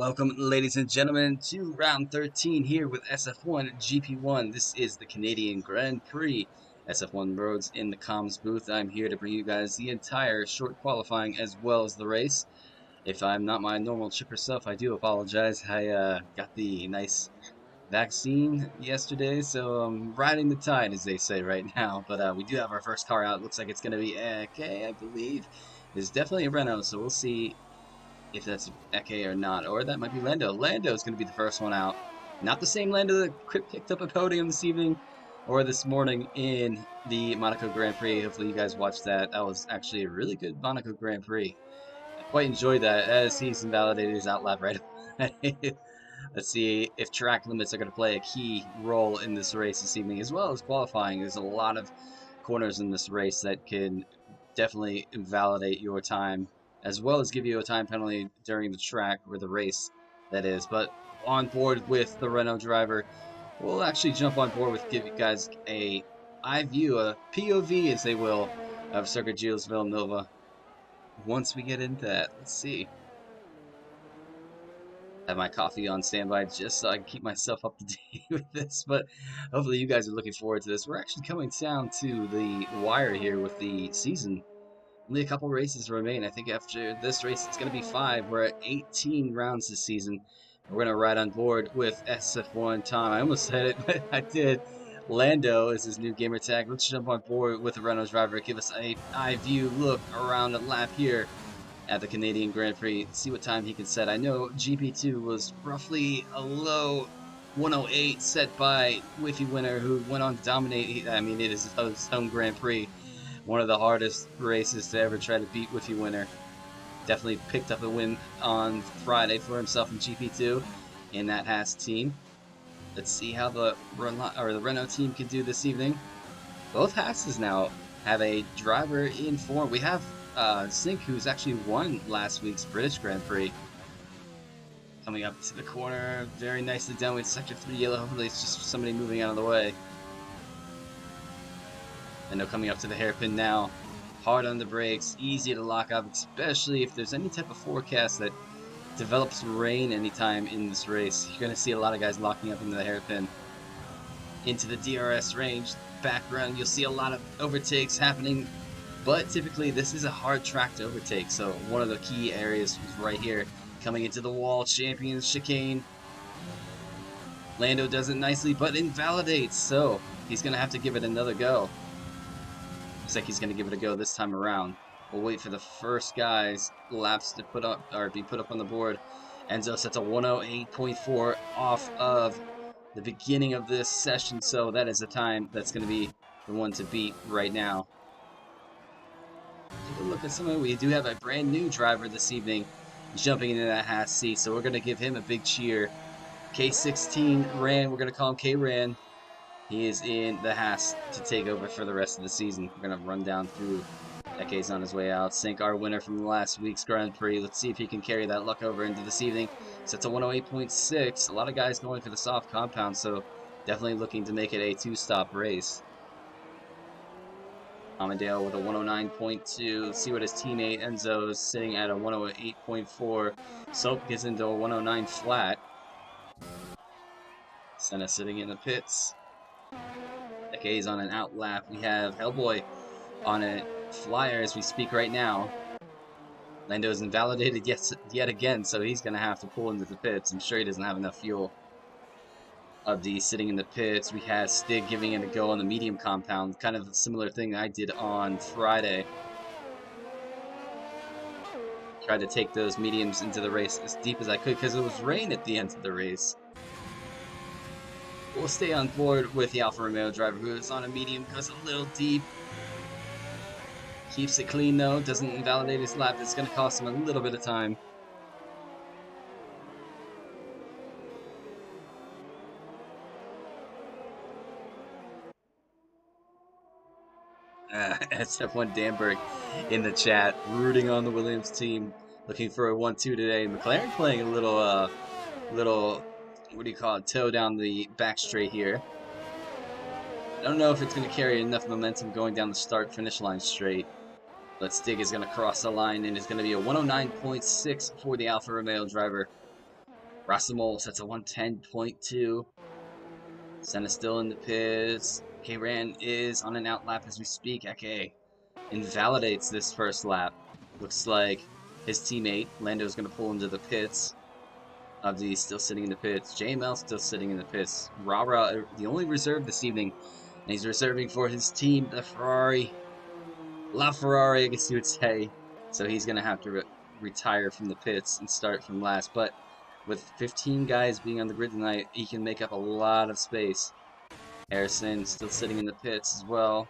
Welcome, ladies and gentlemen, to round 13 here with SF1 GP1. This is the Canadian Grand Prix. SF1 Roads in the comms booth. I'm here to bring you guys the entire short qualifying as well as the race. If I'm not my normal chipper self, I do apologize. I got the nice vaccine yesterday, so I'm riding the tide, as they say right now. But we do have our first car out. Looks like it's going to be AK, I believe. It's definitely a Renault, so we'll see if that's Eke or not. Or that might be Lando. Lando is going to be the first one out. Not the same Lando that picked up a podium this evening or this morning in the Monaco Grand Prix. Hopefully you guys watched that. That was actually a really good Monaco Grand Prix. I quite enjoyed that as he's invalidated his outlap right away. Let's see if track limits are going to play a key role in this race this evening, as well as qualifying. There's a lot of corners in this race that can definitely invalidate your time, as well as give you a time penalty during the track or the race, that is. But on board with the Renault driver, we'll actually jump on board with give you guys a eye view, a POV, as they will, of Circuit Gilles-Villeneuve. Once we get into that, let's see. Have my coffee on standby just so I can keep myself up to date with this. But hopefully you guys are looking forward to this. We're actually coming down to the wire here with the season. Only a couple races remain. I think after this race, it's going to be 5. We're at 18 rounds this season. We're going to ride on board with SF1 Tom. I almost said it, but I did. Lando is his new gamer tag. Let's jump on board with the Renault driver. Give us a eye view look around the lap here at the Canadian Grand Prix. See what time he can set. I know GP2 was roughly a low 108 set by Whiffy Winner, who went on to dominate. I mean, it is his home Grand Prix. One of the hardest races to ever try to beat Whiffy Winner. Definitely picked up a win on Friday for himself in GP2 in that Haas team. Let's see how the Renault team can do this evening. Both Haases now have a driver in form. We have Sink, who's actually won last week's British Grand Prix. Coming up to the corner, very nicely done with Sector 3 yellow. Hopefully it's just somebody moving out of the way. And they're coming up to the hairpin now. Hard on the brakes, easy to lock up, especially if there's any type of forecast that develops rain anytime in this race. You're going to see a lot of guys locking up into the hairpin. Into the DRS range. Background, you'll see a lot of overtakes happening, but typically this is a hard track to overtake, so one of the key areas is right here. Coming into the wall, Champions chicane. Lando does it nicely, but invalidates, so he's going to have to give it another go. Looks like he's going to give it a go this time around. We'll wait for the first guy's laps to be put up on the board. Enzo sets a 108.4 off of the beginning of this session, so that is the time that's going to be the one to beat right now. Take a look at someone. We do have a brand new driver this evening jumping into that Haas seat, so we're going to give him a big cheer. K16 Ran, we're going to call him K-Ran. He is in the Haas to take over for the rest of the season. We're going to run down through Eke's on his way out. Sink, our winner from last week's Grand Prix. Let's see if he can carry that luck over into this evening. Sets a 108.6. A lot of guys going for the soft compound, so definitely looking to make it a 2-stop race. Amadeo with a 109.2. Let's see what his teammate Enzo is sitting at a 108.4. Soap gets into a 109 flat. Senna sitting in the pits. Eke's on an out lap. We have Hellboy on a flyer as we speak right now. Lando is invalidated yet again, so he's going to have to pull into the pits. I'm sure he doesn't have enough fuel. Abdi sitting in the pits. We had Stig giving it a go on the medium compound. Kind of a similar thing I did on Friday. Tried to take those mediums into the race as deep as I could because it was rain at the end of the race. We'll stay on board with the Alfa Romeo driver who is on a medium, goes a little deep. Keeps it clean though, doesn't invalidate his lap. It's going to cost him a little bit of time. SF1 Danberg in the chat, rooting on the Williams team, looking for a 1-2 today. McLaren playing a little, what do you call it, toe down the back straight here. I don't know if it's going to carry enough momentum going down the start-finish line straight. But Stig is going to cross the line, and it's going to be a 109.6 for the Alfa Romeo driver. Rasimol sets a 110.2. Senna still in the pits. K-Ran is on an out lap as we speak. Eke invalidates this first lap. Looks like his teammate, Lando, is going to pull into the pits. Abdi still sitting in the pits. JML still sitting in the pits. Rara, the only reserve this evening. And he's reserving for his team, the Ferrari. La Ferrari, I guess you would say. So he's going to have to retire from the pits and start from last. But with 15 guys being on the grid tonight, he can make up a lot of space. Harrison still sitting in the pits as well.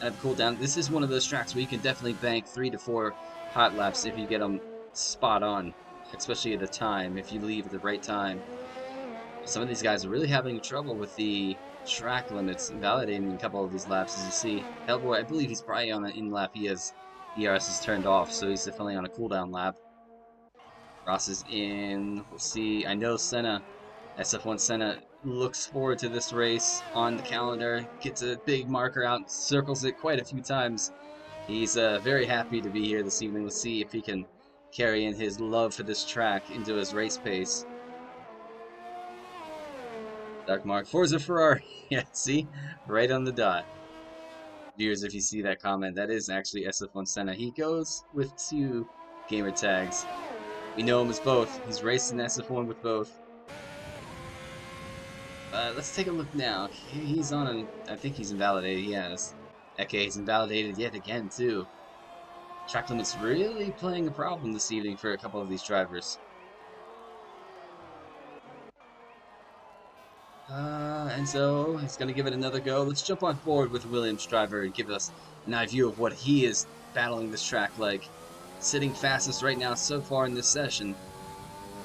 And cool down. This is one of those tracks where you can definitely bank 3 to 4 hot laps if you get them spot on, especially at a time, if you leave at the right time. Some of these guys are really having trouble with the track limits, invalidating a couple of these laps, as you see. Hellboy, I believe he's probably on an in-lap. He has ERS is turned off, so he's definitely on a cooldown lap. Ross is in. We'll see. I know Senna, SF1 Senna, looks forward to this race on the calendar. Gets a big marker out, circles it quite a few times. He's very happy to be here this evening. Let's see if he can carry in his love for this track into his race pace. Dark Mark, Forza Ferrari. Yeah, see? Right on the dot. Viewers, if you see that comment, that is actually SF1 Senna. He goes with 2 gamer tags. We know him as both. He's racing SF1 with both. Let's take a look now. He's on an... I think he's invalidated, yes. Okay, he's invalidated yet again, too. Track limit's really playing a problem this evening for a couple of these drivers. And so he's going to give it another go. Let's jump on board with Williams driver and give us an eye view of what he is battling this track like. Sitting fastest right now so far in this session.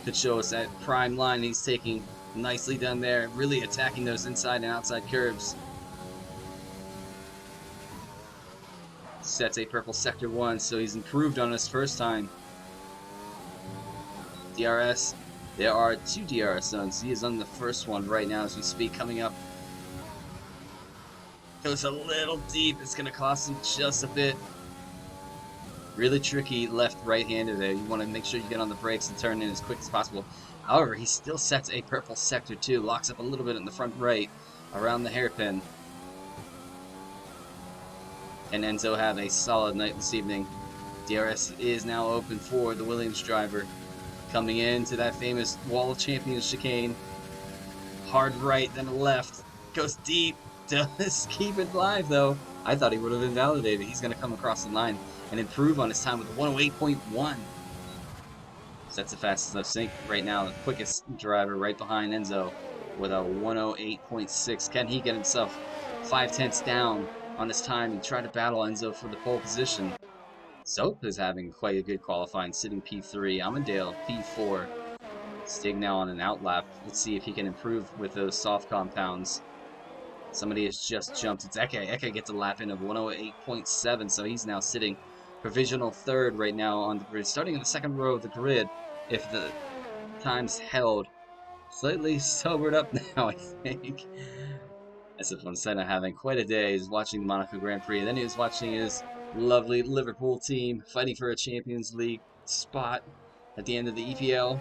Could show us that prime line he's taking nicely done there, really attacking those inside and outside curves. Sets a purple sector 1, so he's improved on his first time. DRS. There are 2 DRS zones. He is on the first one right now as we speak, coming up. Goes a little deep. It's going to cost him just a bit. Really tricky left-right-hander there. You want to make sure you get on the brakes and turn in as quick as possible. However, he still sets a purple sector 2. Locks up a little bit in the front right around the hairpin. And Enzo have a solid night this evening. DRS is now open for the Williams driver. Coming into that famous Wall of Champions chicane. Hard right, then left. Goes deep. Does keep it live, though. I thought he would have invalidated. He's going to come across the line and improve on his time with a 108.1. Sets the fastest of sync right now. The quickest driver right behind Enzo with a 108.6. Can he get himself 5/10 down on his time and try to battle Enzo for the pole position? Soap is having quite a good qualifying, sitting P3. Amandale, P4. Stig now on an outlap. Let's see if he can improve with those soft compounds. Somebody has just jumped. It's Eke. Eke gets a lap in of 108.7, so he's now sitting provisional 3rd right now on the grid. Starting in the 2nd row of the grid, if the time's held. Slightly sobered up now, I think. SF1 Senna having quite a day. He's watching the Monaco Grand Prix. Then he was watching his lovely Liverpool team fighting for a Champions League spot at the end of the EPL.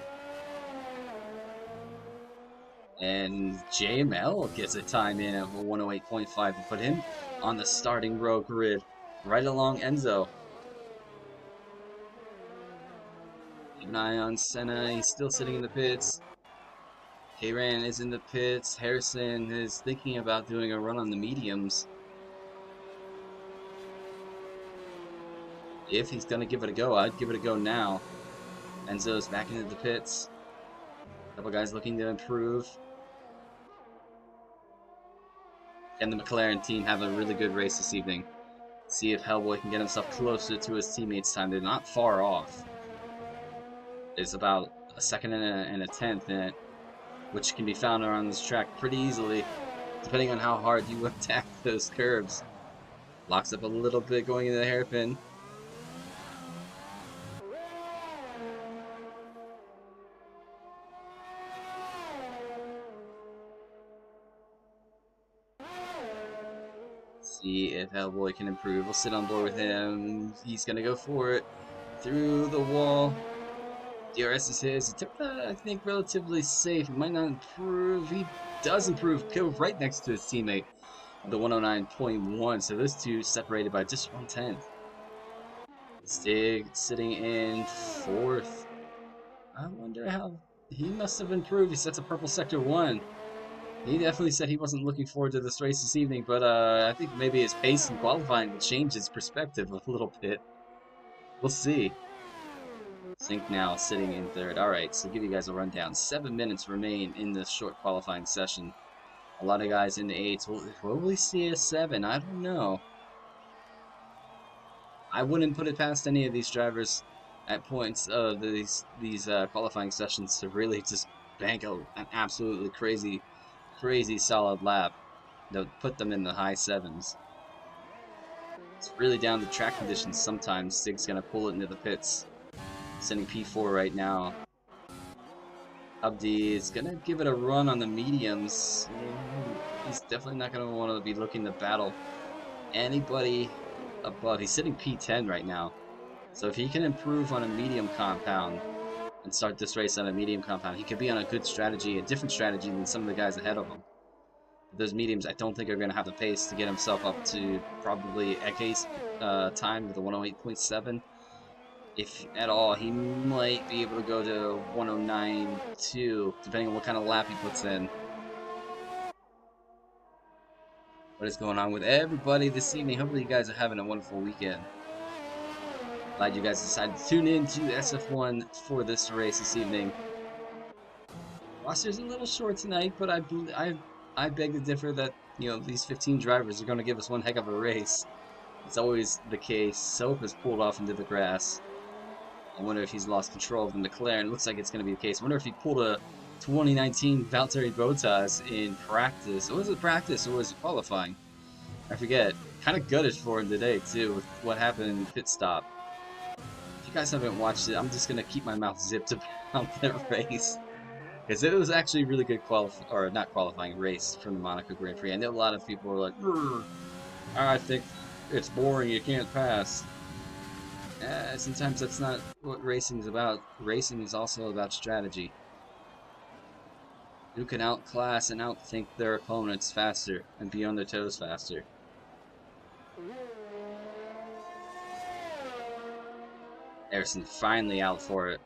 And JML gets a time in of 108.5 to put him on the starting row grid, right along Enzo. Keep an eye on Senna. He's still sitting in the pits. K-Ran is in the pits. Harrison is thinking about doing a run on the mediums. If he's going to give it a go, I'd give it a go now. Enzo's back into the pits. A couple guys looking to improve. And the McLaren team have a really good race this evening. See if Hellboy can get himself closer to his teammates' time. They're not far off. It's about a 2nd and a 10th in it, which can be found around this track pretty easily, depending on how hard you attack those curves. Locks up a little bit going into the hairpin. See if Hellboy can improve. We'll sit on board with him. He's gonna go for it. Through the wall. DRS is his. He took that, I think, relatively safe. He might not improve. He does improve. Go right next to his teammate, the 109.1. So those two separated by just 1/10. Stig sitting in 4th. I wonder how he must have improved. He sets a purple sector 1. He definitely said he wasn't looking forward to this race this evening, but I think maybe his pace in qualifying will change his perspective a little bit. We'll see. Sync now sitting in 3rd. Alright, so give you guys a rundown. 7 minutes remain in this short qualifying session. A lot of guys in the 8s. Will we see a 7? I don't know. I wouldn't put it past any of these drivers at points of these qualifying sessions to really just bank out an absolutely crazy solid lap that would put them in the high 7s. It's really down to track conditions sometimes. Stig's going to pull it into the pits. Sending P4 right now. Abdi is going to give it a run on the mediums. He's definitely not going to want to be looking to battle anybody above. He's sitting P10 right now. So if he can improve on a medium compound and start this race on a medium compound, he could be on a good strategy, a different strategy than some of the guys ahead of him. Those mediums, I don't think are going to have the pace to get himself up to probably Eke's time with a 108.7. If at all, he might be able to go to 109.2, depending on what kind of lap he puts in. What is going on with everybody this evening? Hopefully you guys are having a wonderful weekend. Glad you guys decided to tune in to SF1 for this race this evening. Roster's a little short tonight, but I beg to differ that, you know, these 15 drivers are going to give us one heck of a race. It's always the case. Soap is pulled off into the grass. I wonder if he's lost control of the McLaren. Looks like it's going to be the case. I wonder if he pulled a 2019 Valtteri Bottas in practice. Was it practice or was it qualifying? I forget. Kind of gutted for him today, too, with what happened in the pit stop. If you guys haven't watched it, I'm just going to keep my mouth zipped about that race. Because it was actually a really good not qualifying race from the Monaco Grand Prix. I know a lot of people were like, I think it's boring, you can't pass. Sometimes that's not what racing is about. Racing is also about strategy. Who can outclass and outthink their opponents faster and be on their toes faster. Harrison finally out for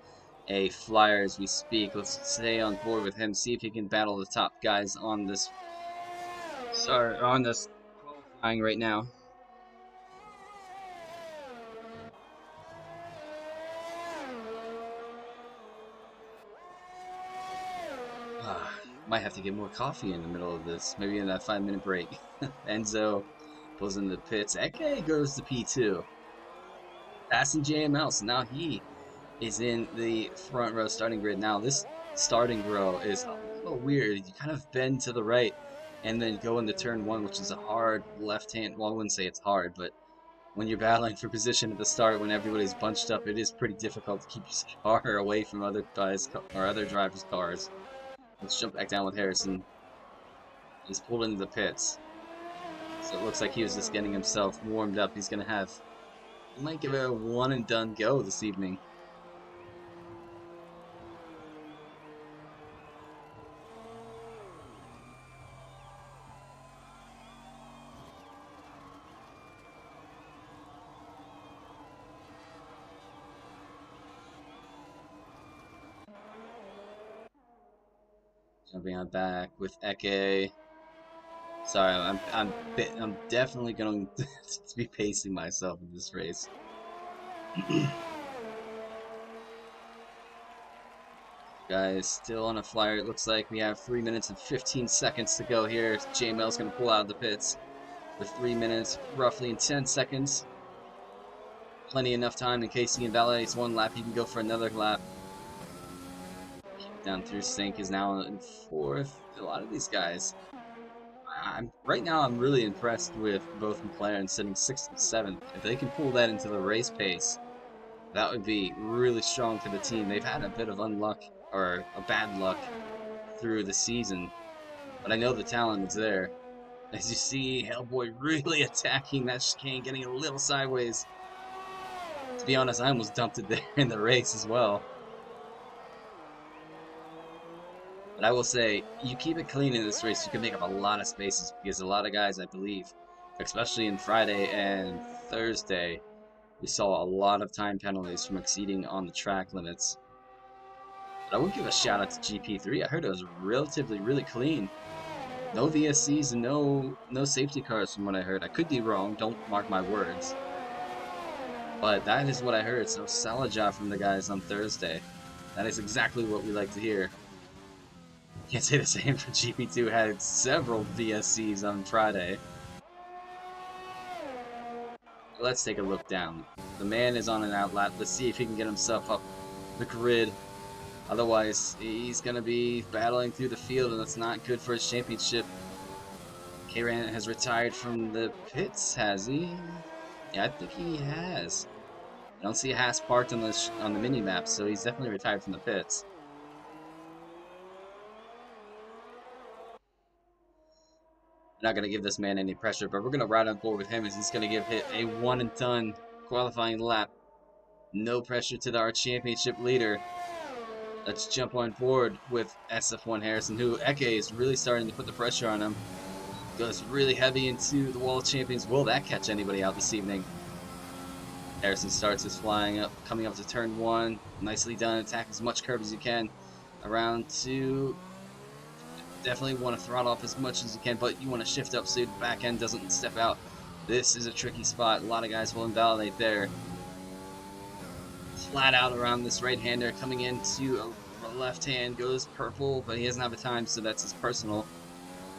a flyer as we speak. Let's stay on board with him, see if he can battle the top guys on this qualifying right now. Might have to get more coffee in the middle of this. Maybe in that 5-minute break. Enzo pulls into the pits. Eke goes to P2. Passing JML, so now he is in the front row starting grid. Now this starting row is a little weird. You kind of bend to the right and then go into turn 1, which is a hard left-hand. Well, I wouldn't say it's hard, but when you're battling for position at the start, when everybody's bunched up, it is pretty difficult to keep your car away from other guys or other drivers' cars. Let's jump back down with Harrison. He's pulled into the pits. So it looks like he was just getting himself warmed up. He might give it a one and done go this evening. Jumping on back with Eke. Sorry, I'm definitely going to be pacing myself in this race. Guys, still on a flyer. It looks like we have 3 minutes and 15 seconds to go here. JML's going to pull out of the pits with 3 minutes, roughly in 10 seconds. Plenty enough time in case he invalidates one lap. He can go for another lap. Down through Sink is now in 4th. A lot of these guys. Right now, I'm really impressed with both McLaren sitting 6th and 7th. If they can pull that into the race pace, that would be really strong for the team. They've had a bit of unluck, or a bad luck, through the season. But I know the talent is there. As you see, Hellboy really attacking that chicane, getting a little sideways. To be honest, I almost dumped it there in the race as well. But I will say, you keep it clean in this race, you can make up a lot of spaces because a lot of guys, I believe, especially in Friday and Thursday, we saw a lot of time penalties from exceeding on the track limits. But I will give a shout out to GP3. I heard it was relatively really clean. No VSCs and no safety cars from what I heard. I could be wrong, don't mark my words. But that is what I heard, so solid job from the guys on Thursday. That is exactly what we like to hear. Can't say the same for GP2, had several VSCs on Friday. Let's take a look down. The man is on an outlet. Let's see if he can get himself up the grid. Otherwise, he's going to be battling through the field, and that's not good for his championship. K-Ran has retired from the pits, has he? Yeah, I think he has. I don't see a Haas parked on the mini map, so he's definitely retired from the pits. We're not going to give this man any pressure, but we're going to ride on board with him as he's going to give it a one and done qualifying lap. No pressure to our championship leader. Let's jump on board with SF1 Harrison, who Eke is really starting to put the pressure on him. Goes really heavy into the wall of champions. Will that catch anybody out this evening? Harrison starts his flying up, coming up to turn 1. Nicely done. Attack as much curb as you can. Around 2. Definitely want to throttle up as much as you can, but you want to shift up so the back end doesn't step out. This is a tricky spot. A lot of guys will invalidate there. Flat out around this right-hander, coming into a left hand, goes purple, but he doesn't have a time, so that's his personal.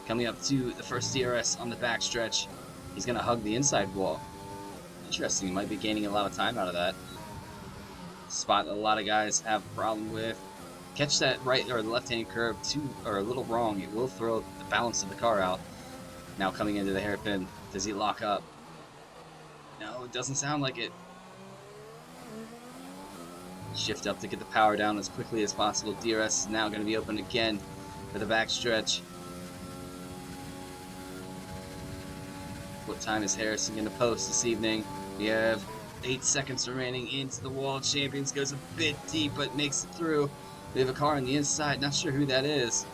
Coming up to the first DRS on the backstretch. He's going to hug the inside wall. Interesting, he might be gaining a lot of time out of that. Spot that a lot of guys have a problem with. Catch that right or the left-hand curve a little wrong. It will throw the balance of the car out. Now coming into the hairpin. Does he lock up? No, it doesn't sound like it. Shift up to get the power down as quickly as possible. DRS is now going to be open again for the backstretch. What time is Harrison going to post this evening? We have 8 seconds remaining into the wall. Champions goes a bit deep, but makes it through. We have a car on the inside. Not sure who that is.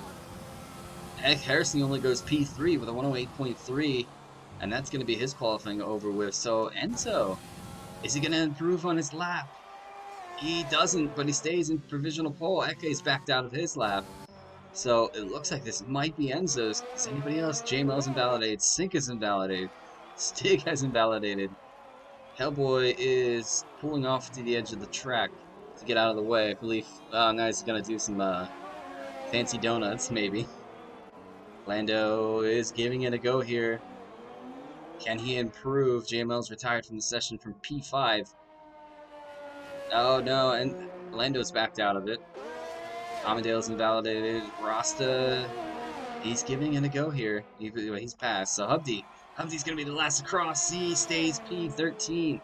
Harrison only goes P3 with a 108.3, and that's going to be his qualifying over with. So Enzo, is he going to improve on his lap? He doesn't, but he stays in provisional pole. Eke's backed out of his lap. So it looks like this might be Enzo's. Is anybody else? JML's invalidated. Sink is invalidated. Stig has invalidated. Hellboy is pulling off to the edge of the track to get out of the way. I believe guys are going to do some fancy donuts, maybe. Lando is giving it a go here. Can he improve? JML's retired from the session from P5. Oh no, and Lando's backed out of it. Amandale's invalidated. Rasta, he's giving it a go here. He's passed. So Hubdy's going to be the last across. He stays P13.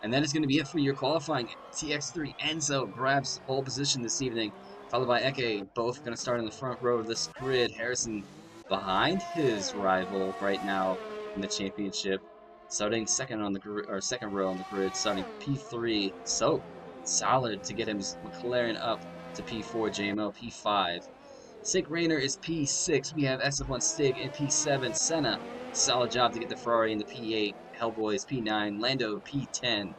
And that is going to be it for your qualifying. TX3 Enzo grabs pole position this evening, followed by Eke. Both going to start in the front row of this grid. Harrison behind his rival right now in the championship, starting second on the second row on the grid, starting P3. So solid to get his McLaren up to P4. JML P5. Sig Rainer is P6. We have SF1 Stig in P7. Senna, solid job to get the Ferrari in the P8. Hellboy is P9. Lando P10.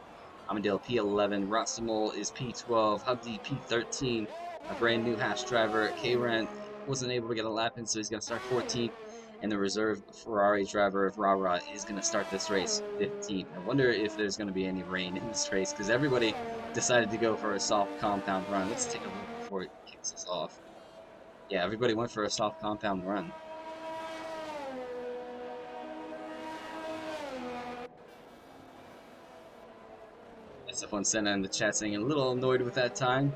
Amandale P11. Rostamol is P12. Hubdy P13. A brand new Haas driver. K-Ran wasn't able to get a lap in, so he's going to start 14th. And the reserve Ferrari driver of Rara is going to start this race 15th. I wonder if there's going to be any rain in this race because everybody decided to go for a soft compound run. Let's take a look before it kicks us off. Yeah, everybody went for a soft compound run. SF1 Senna in the chat saying a little annoyed with that time.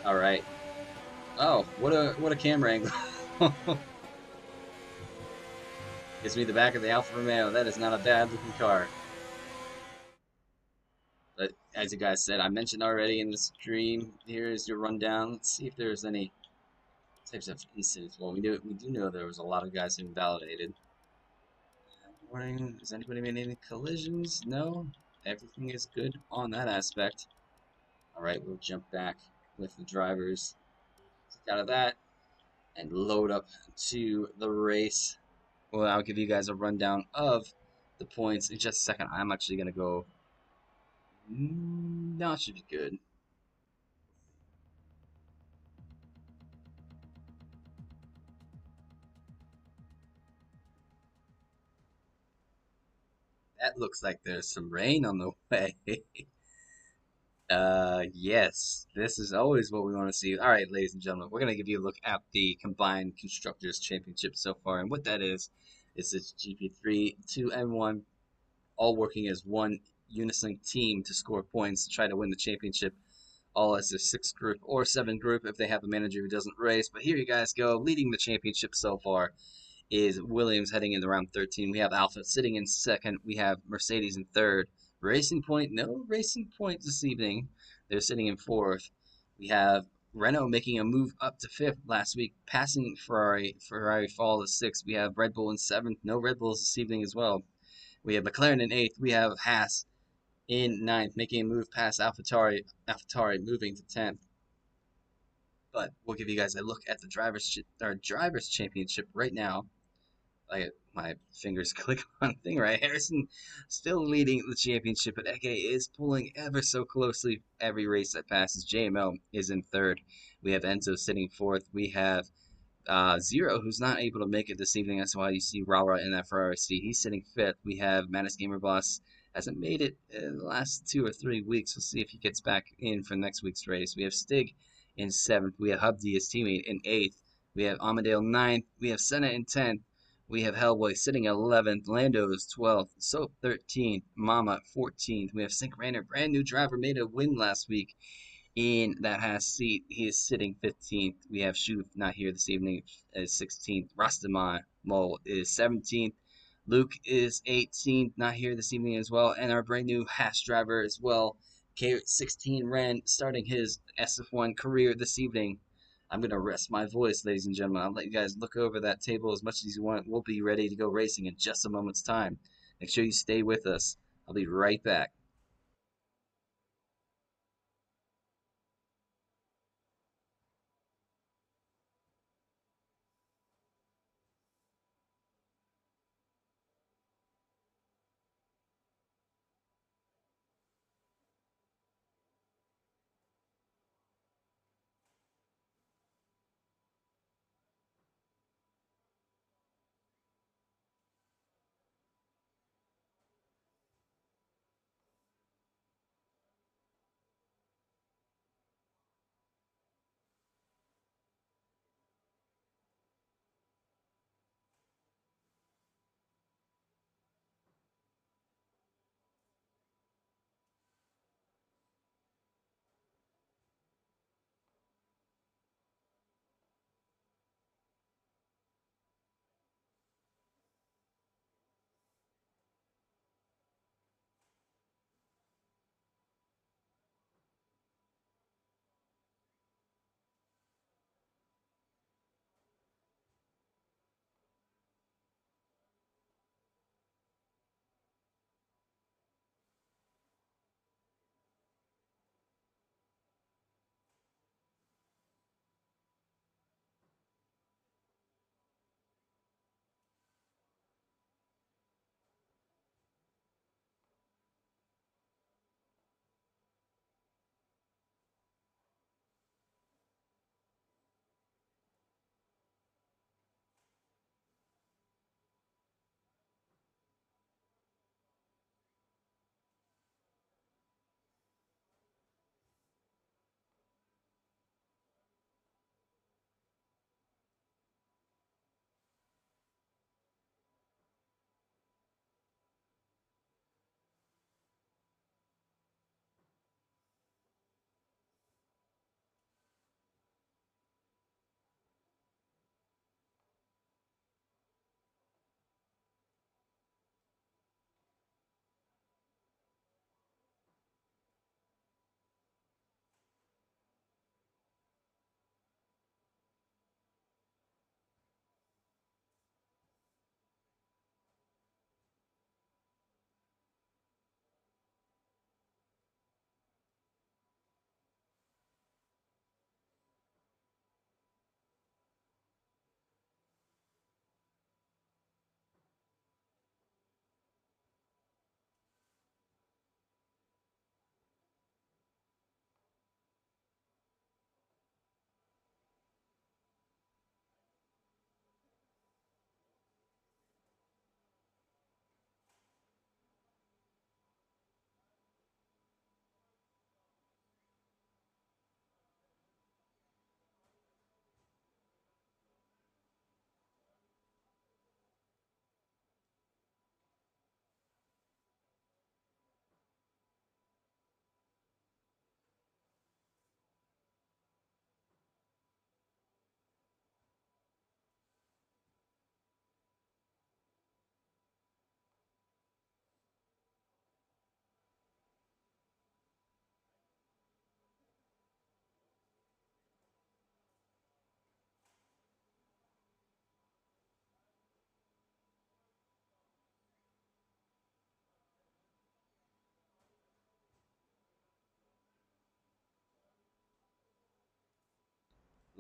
Alright. Oh, what a camera angle. Gives me the back of the Alfa Romeo. That is not a bad looking car. But as you guys said, I mentioned already in the stream, here is your rundown. Let's see if there's any types of incidents. Well, we do know there was a lot of guys invalidated. Warning, has anybody made any collisions? No? Everything is good on that aspect. Alright, we'll jump back with the drivers. Out of that and load up to the race. Well, I'll give you guys a rundown of the points in just a second. I'm actually gonna go. No, it should be good. That looks like there's some rain on the way. Yes, this is always what we want to see. All right, ladies and gentlemen, we're gonna give you a look at the combined constructors championship so far, and what that is this GP3, 2, and 1, all working as one unison team to score points to try to win the championship. All as a six group or seven group if they have a manager who doesn't race. But here you guys go, leading the championship so far is Williams heading into round 13. We have Alpha sitting in second. We have Mercedes in third. Racing Point, no Racing Point this evening. They're sitting in fourth. We have Renault making a move up to fifth last week, passing Ferrari. Ferrari fall to sixth. We have Red Bull in seventh. No Red Bulls this evening as well. We have McLaren in eighth. We have Haas in ninth, making a move past AlphaTauri. AlphaTauri moving to 10th. But we'll give you guys a look at the drivers championship right now. My fingers click on thing right. Harrison still leading the championship, but Eke is pulling ever so closely every race that passes. JML is in third. We have Enzo sitting fourth. We have Zero, who's not able to make it this evening. That's why you see Rara in that Ferrari seat. He's sitting fifth. We have Manus Gamer Boss hasn't made it in the last 2 or 3 weeks. We'll see if he gets back in for next week's race. We have Stig in seventh. We have Hubdi, his teammate, in eighth. We have Amadale ninth. We have Senna in 10th. We have Hellboy sitting 11th. Lando is 12th. Soap 13th. Mama 14th. We have Sync Rainer, brand new driver, made a win last week in that Haas seat. He is sitting 15th. We have Shuf not here this evening as 16th. Rastaman Mole is 17th. Luke is 18th, not here this evening as well. And our brand new Haas driver as well, K16 Ren, starting his SF1 career this evening. I'm going to rest my voice, ladies and gentlemen. I'll let you guys look over that table as much as you want. We'll be ready to go racing in just a moment's time. Make sure you stay with us. I'll be right back.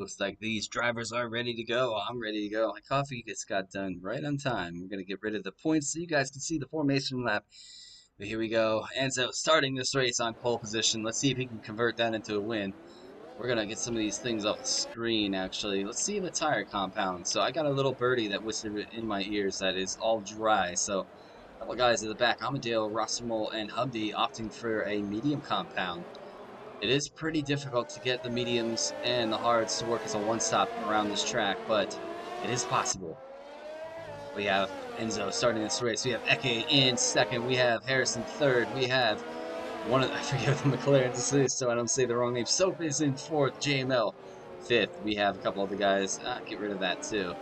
Looks like these drivers are ready to go. I'm ready to go. My coffee just got done right on time. We're going to get rid of the points so you guys can see the formation lap. But here we go. Enzo starting this race on pole position. Let's see if he can convert that into a win. We're going to get some of these things off the screen, actually. Let's see the tire compound. So I got a little birdie that whispered in my ears that is all dry. So a couple guys at the back, Amadeo, Rossimal, and Hubby opting for a medium compound. It is pretty difficult to get the mediums and the hards to work as a one-stop around this track, but it is possible. We have Enzo starting this race. We have Eke in second. We have Harrison third. We have I forget what the McLaren's is, so I don't say the wrong name. Soap is in fourth. JML fifth. We have a couple of the guys. Get rid of that too.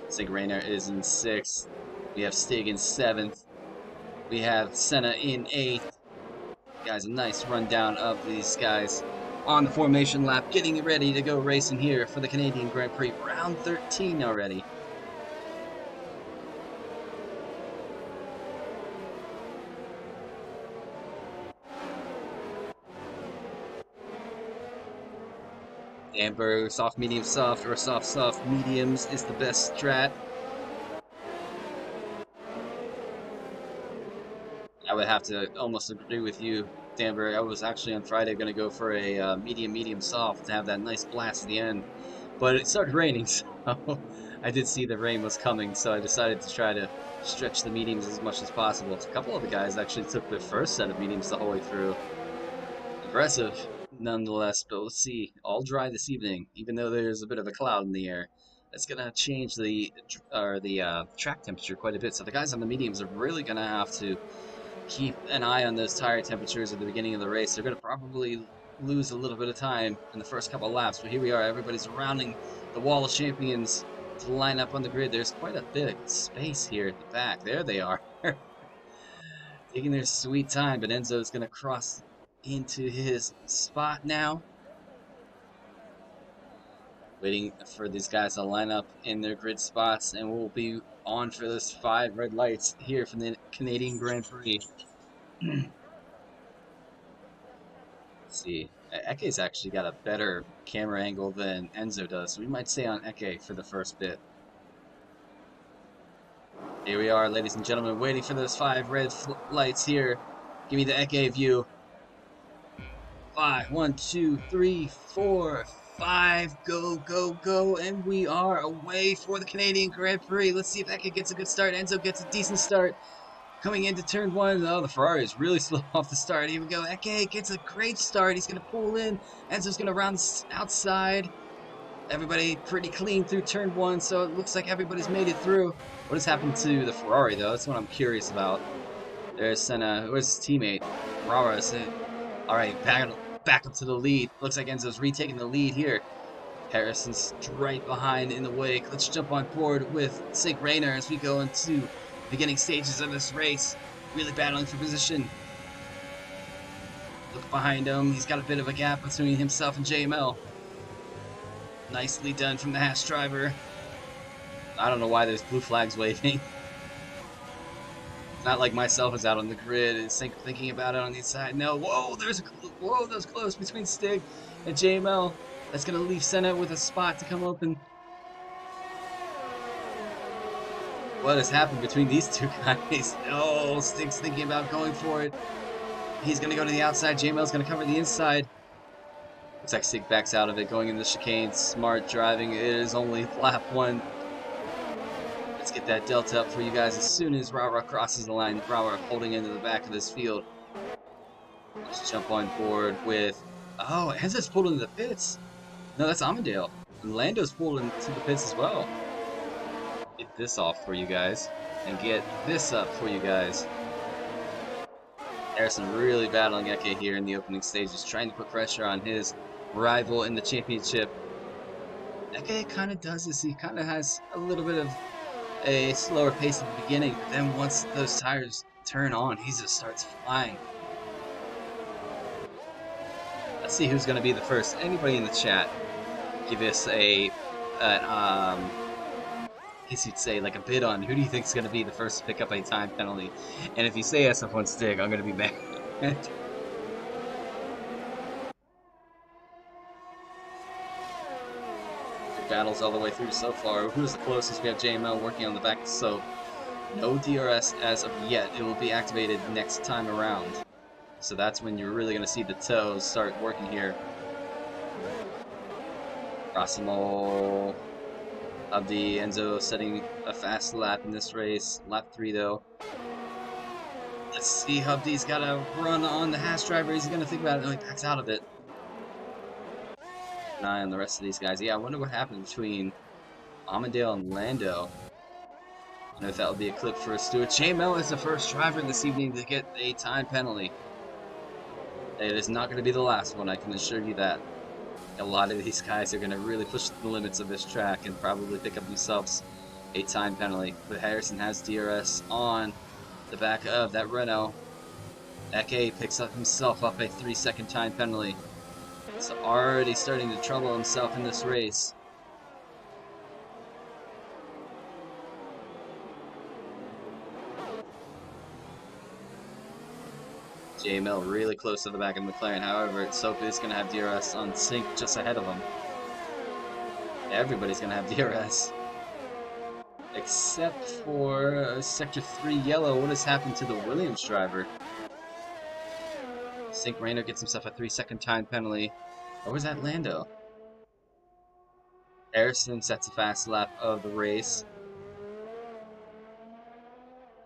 Sig Rayner is in sixth. We have Stig in seventh. We have Senna in eighth. Guys, a nice rundown of these guys on the formation lap, getting ready to go racing here for the Canadian Grand Prix. Round 13 already. Amber, soft, medium, soft, or soft, soft, mediums is the best strat. I would have to almost agree with you, Danbury. I was actually on Friday going to go for a medium, medium, soft to have that nice blast at the end. But it started raining, so I did see the rain was coming, so I decided to try to stretch the mediums as much as possible. A couple of the guys actually took their first set of mediums the whole way through. Aggressive, nonetheless, but let's see. All dry this evening, even though there's a bit of a cloud in the air. That's going to change the track temperature quite a bit, so the guys on the mediums are really going to have to keep an eye on those tire temperatures at the beginning of the race. They're going to probably lose a little bit of time in the first couple of laps, but here we are. Everybody's surrounding the wall of champions to line up on the grid. There's quite a bit of space here at the back. There they are. Taking their sweet time, but Enzo's going to cross into his spot now. Waiting for these guys to line up in their grid spots, and we'll be on for this 5 red lights here from the Canadian Grand Prix. Let's see. Eke's actually got a better camera angle than Enzo does, so we might stay on Eke for the first bit. Here we are, ladies and gentlemen, waiting for those 5 red lights here. Give me the Eke view. 5, 1, 2, 3, 4, 5, go, go, go, and we are away for the Canadian Grand Prix. Let's see if Eke gets a good start. Enzo gets a decent start. Coming into turn 1, oh, the Ferrari is really slow off the start. Here we go. Eke gets a great start. He's going to pull in. Enzo's going to round outside. Everybody pretty clean through turn 1, so it looks like everybody's made it through. What has happened to the Ferrari, though? That's what I'm curious about. There's Senna. Where's his teammate? Rara's it. All right, back up to the lead. Looks like Enzo's retaking the lead here. Harrison's right behind in the wake. Let's jump on board with Sig Rayner as we go into the beginning stages of this race. Really battling for position. Look behind him. He's got a bit of a gap between himself and JML. Nicely done from the Haas driver. I don't know why there's blue flags waving. Not like myself is out on the grid and thinking about it on the side. No, whoa, that was close between Stig and JML. That's going to leave Senna with a spot to come open. What has happened between these two guys? Oh, Stig's thinking about going for it. He's going to go to the outside. JML's going to cover the inside. Looks like Stig backs out of it, going in the chicane. Smart driving. It is only lap 1. Let's get that delta up for you guys as soon as Rara crosses the line. Rara holding into the back of this field. Let's jump on board with... Oh, Enzo's pulled into the pits. No, that's Amadeo. And Lando's pulled into the pits as well. Get this off for you guys. And get this up for you guys. Harrison really battling Eke here in the opening stages, trying to put pressure on his rival in the championship. Eke kind of does this. He kind of has a little bit of a slower pace at the beginning, but then once those tires turn on, he just starts flying. Let's see who's going to be the first. Anybody in the chat, give us I guess you'd say like a bid on who do you think is going to be the first to pick up a time penalty. And if you say SF1 Stig, I'm going to be mad. battles all the way through so far. Who's the closest? We have JML working on the back of Soap. No DRS as of yet. It will be activated next time around. So that's when you're really going to see the toes start working here. Rossimo, Abdi, Enzo setting a fast lap in this race. Lap 3 though. Let's see, Hubdy's got to run on the Haas driver. He's going to think about it. No, he backs out of it. An eye on the rest of these guys. Yeah, I wonder what happened between Amandale and Lando. I don't know if that would be a clip for Stuart. JML is the first driver this evening to get a time penalty. It is not going to be the last one, I can assure you that. A lot of these guys are going to really push the limits of this track and probably pick up themselves a time penalty. But Harrison has DRS on the back of that Renault. Eke picks up himself up a 3-second time penalty. So already starting to trouble himself in this race. JML really close to the back of McLaren. However, Soap is going to have DRS on sync just ahead of him. Everybody's going to have DRS. Except for Sector 3 yellow. What has happened to the Williams driver? Sync Rayner gets himself a 3-second time penalty. Or was that Lando? Harrison sets a fast lap of the race.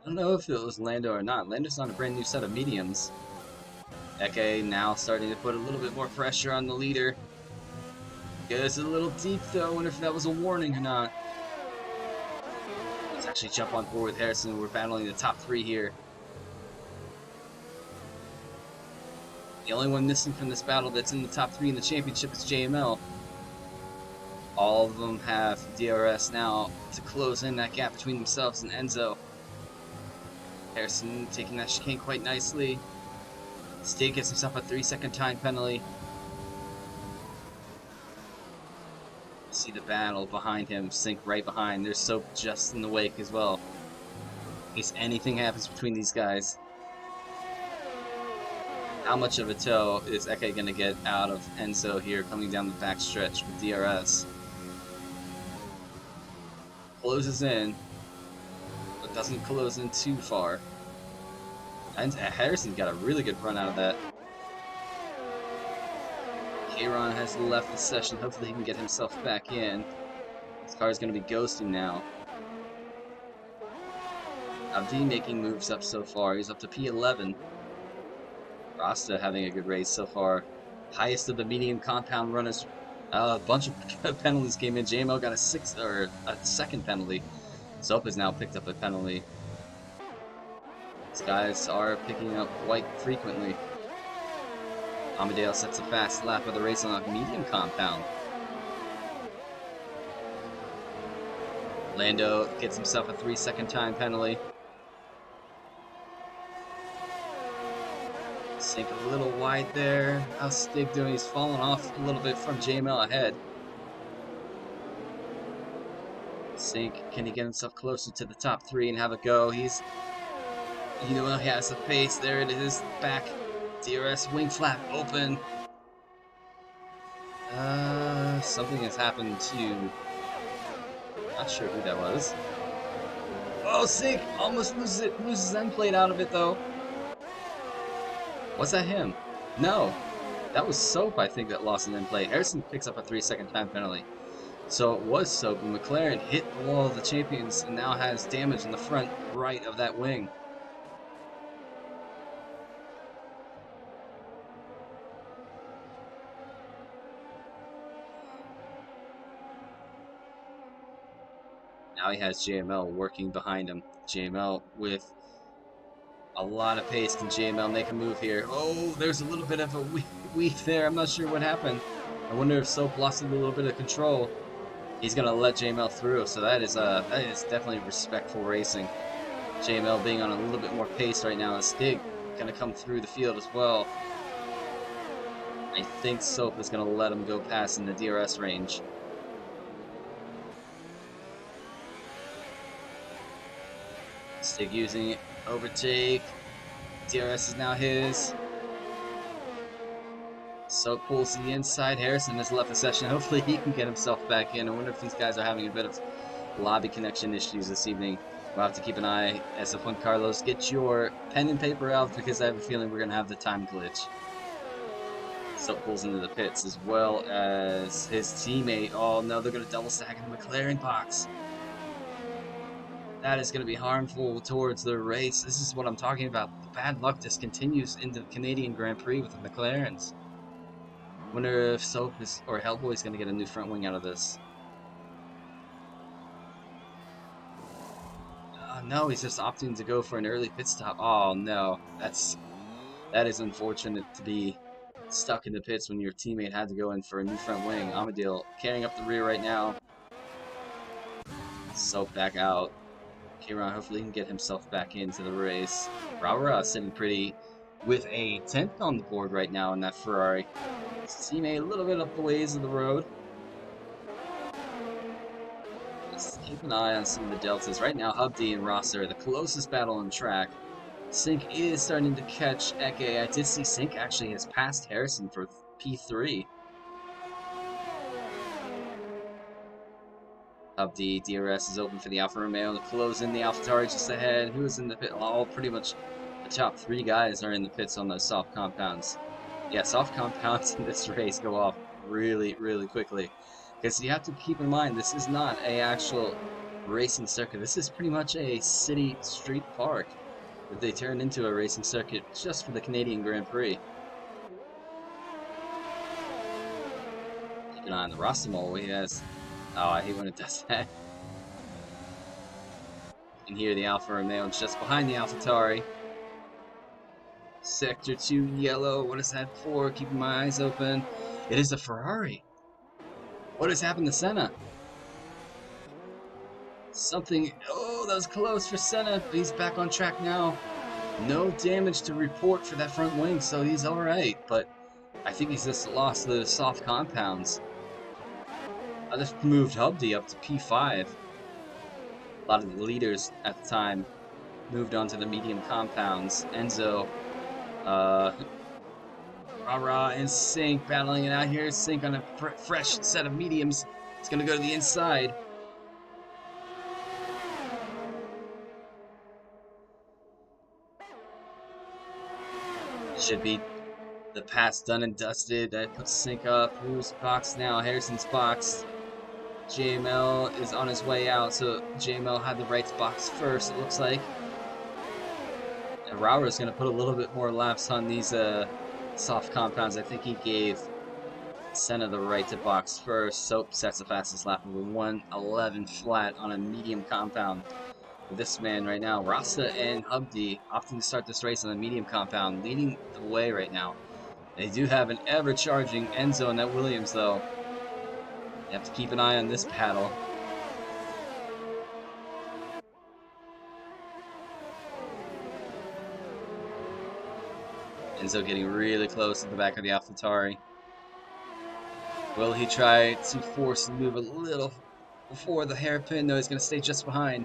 I don't know if it was Lando or not. Lando's on a brand new set of mediums. Eke now starting to put a little bit more pressure on the leader. Goes a little deep though. I wonder if that was a warning or not. Let's actually jump on board with Harrison. We're battling the top 3 here. The only one missing from this battle that's in the top 3 in the championship is JML. All of them have DRS now to close in that gap between themselves and Enzo. Harrison taking that chicane quite nicely. Stig gets himself a 3-second time penalty. See the battle behind him, Sync right behind. There's Soap just in the wake as well. In case anything happens between these guys. How much of a tow is Eke going to get out of Enzo here coming down the back stretch with DRS? Closes in, but doesn't close in too far. And Harrison got a really good run out of that. Kayron has left the session. Hopefully he can get himself back in. This car is going to be ghosting now. Abdi making moves up so far. He's up to P11. Rasta having a good race so far. Highest of the medium compound runners. A bunch of penalties came in. JML got a 2nd penalty. Soap has now picked up a penalty. These guys are picking up quite frequently. Amadale sets a fast lap of the race on a medium compound. Lando gets himself a 3-second time penalty. Sync a little wide there. How's Stig doing? He's fallen off a little bit from JML ahead. Sync, can he get himself closer to the top 3 and have a go? He has the pace. There it is. Back. DRS wing flap open. Something has happened to... Not sure who that was. Oh, Sync almost loses end plate out of it though. Was that him? No. That was Soap, I think, that lost an end plate. Harrison picks up a 3-second time penalty. So it was Soap, and McLaren hit the wall of the champions and now has damage in the front right of that wing. Now he has JML working behind him. JML with a lot of pace. Can JML make a move here? Oh, there's a little bit of a weave there. I'm not sure what happened. I wonder if Soap lost a little bit of control. He's going to let JML through, so that is definitely respectful racing. JML being on a little bit more pace right now. And Stig going to come through the field as well. I think Soap is going to let him go past in the DRS range. Stig using it. Overtake. DRS is now his. So pulls to the inside. Harrison has left the session. Hopefully he can get himself back in. I wonder if these guys are having a bit of lobby connection issues this evening. We'll have to keep an eye. SF1 Carlos, get your pen and paper out because I have a feeling we're going to have the time glitch. So pulls into the pits as well as his teammate. Oh no, they're going to double stack in the McLaren box. That is going to be harmful towards the race. This is what I'm talking about. The bad luck just continues into the Canadian Grand Prix with the McLarens. Wonder if Soap is, or Hellboy is going to get a new front wing out of this. No, he's just opting to go for an early pit stop. Oh no, that is unfortunate to be stuck in the pits when your teammate had to go in for a new front wing. Amadil carrying up the rear right now. Soap back out. Kieran hopefully can get himself back into the race. Raura sitting pretty with a 10th on the board right now in that Ferrari. His teammate a little bit up the ways of the road. Just keep an eye on some of the deltas. Right now, Hubdy and Ross are the closest battle on track. Sink is starting to catch Eke. I did see Sink actually has passed Harrison for P3. Hubdy, DRS is open for the Alfa Romeo to close in the AlphaTauri just ahead. Who is in the pit? All pretty much the top 3 guys are in the pits on those soft compounds. Yeah, soft compounds in this race go off really, really quickly. Because you have to keep in mind, this is not a actual racing circuit. This is pretty much a city street park that they turned into a racing circuit just for the Canadian Grand Prix. Keep an eye on the Rostamol. He has... Oh, I hate when it does that. You can hear the Alfa Romeo just behind the AlphaTauri. Sector 2 yellow. What is that for? Keeping my eyes open. It is a Ferrari. What has happened to Senna? Something... Oh, that was close for Senna. He's back on track now. No damage to report for that front wing, so he's alright. But I think he's just lost the soft compounds. I just moved Hubdy up to P5. A lot of the leaders at the time moved on to the medium compounds. Enzo, Rara and Sink battling it out here. Sink on a fresh set of mediums. It's going to go to the inside. Should be the pass done and dusted. That puts Sink up. Who's boxed now? Harrison's boxed. JML is on his way out, so JML had the right to box first, it looks like. And Raura's going to put a little bit more laps on these soft compounds. I think he gave Senna the right to box first. Soap sets the fastest lap of a 1:11 flat on a medium compound. With this man right now, Rasta and Hubdy opting to start this race on a medium compound, leading the way right now. They do have an ever-charging Enzo in that Williams, though. You have to keep an eye on this battle. Enzo getting really close to the back of the AlphaTauri. Will he try to force the move a little before the hairpin? No, he's going to stay just behind.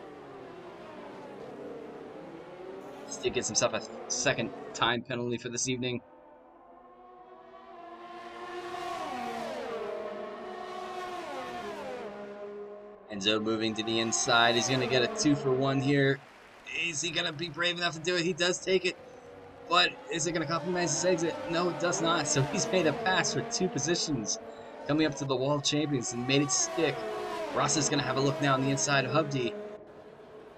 Still gets himself a second time penalty for this evening. Enzo moving to the inside. He's going to get a 2-for-1 here. Is he going to be brave enough to do it? He does take it. But is it going to compromise his exit? No, it does not. So he's made a pass for 2 positions. Coming up to the Wall of Champions and made it stick. Ross is going to have a look now on the inside of Hubdy.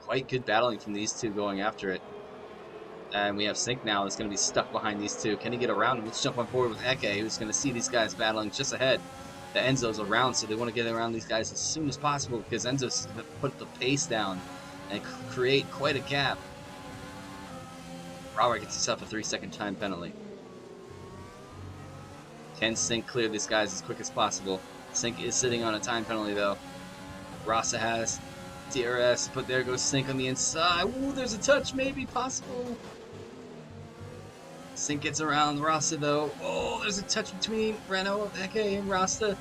Quite good battling from these two going after it. And we have Sink now that's going to be stuck behind these two. Can he get around him? Let's jump on board with Eke, who's going to see these guys battling just ahead. The Enzo's around, so they want to get around these guys as soon as possible because Enzo's going to put the pace down and create quite a gap. Robert gets himself a 3-second time penalty. Can Sink clear these guys as quick as possible? Sink is sitting on a time penalty though. Rasa has DRS, but there goes Sink on the inside. Ooh, there's a touch, maybe possible. Sink gets around Rasta though. Oh, there's a touch between Renault, Eke, and Rasta.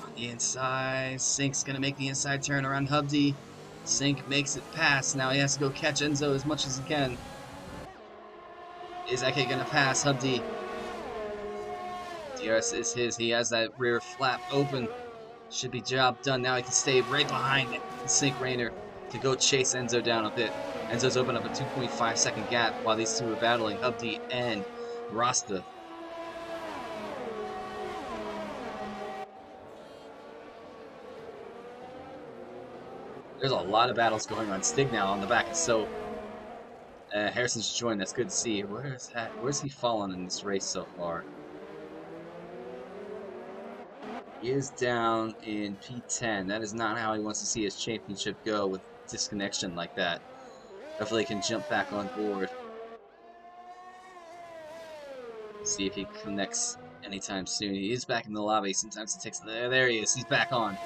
On the inside, Sink's gonna make the inside turn around Hubdy. Sink makes it past. Now he has to go catch Enzo as much as he can. Is Eke gonna pass Hubdy? DRS is his. He has that rear flap open. Should be job done. Now he can stay right behind Sync Rainer to go chase Enzo down a bit. Enzo's opened up a 2.5-second gap while these two are battling, Hubdy and Rasta. There's a lot of battles going on. Stig now on the back of Soap. Harrison's joined. That's good to see. Where's he fallen in this race so far? He is down in P10. That is not how he wants to see his championship go with disconnection like that. Hopefully he can jump back on board. See if he connects anytime soon. He is back in the lobby. Sometimes it takes... There he is. He's back on.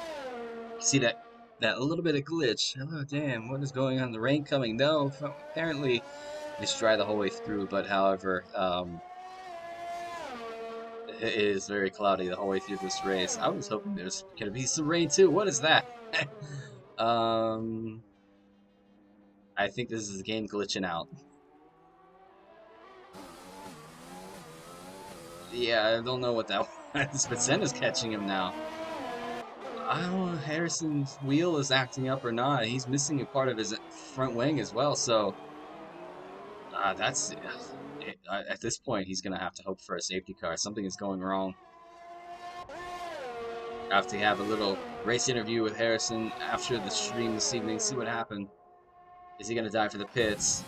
You see that a little bit of glitch. Oh, damn. What is going on? The rain coming? No, apparently it's dry the whole way through, but however, it is very cloudy the whole way through this race. I was hoping there's gonna be some rain too. What is that? um, I think this is the game glitching out. Yeah, I don't know what that was, but Senna's catching him now. I don't know if Harrison's wheel is acting up or not. He's missing a part of his front wing as well, so that's at this point he's gonna have to hope for a safety car. Something is going wrong. I have to have a little race interview with Harrison after the stream this evening. See what happened. Is he gonna die for the pits?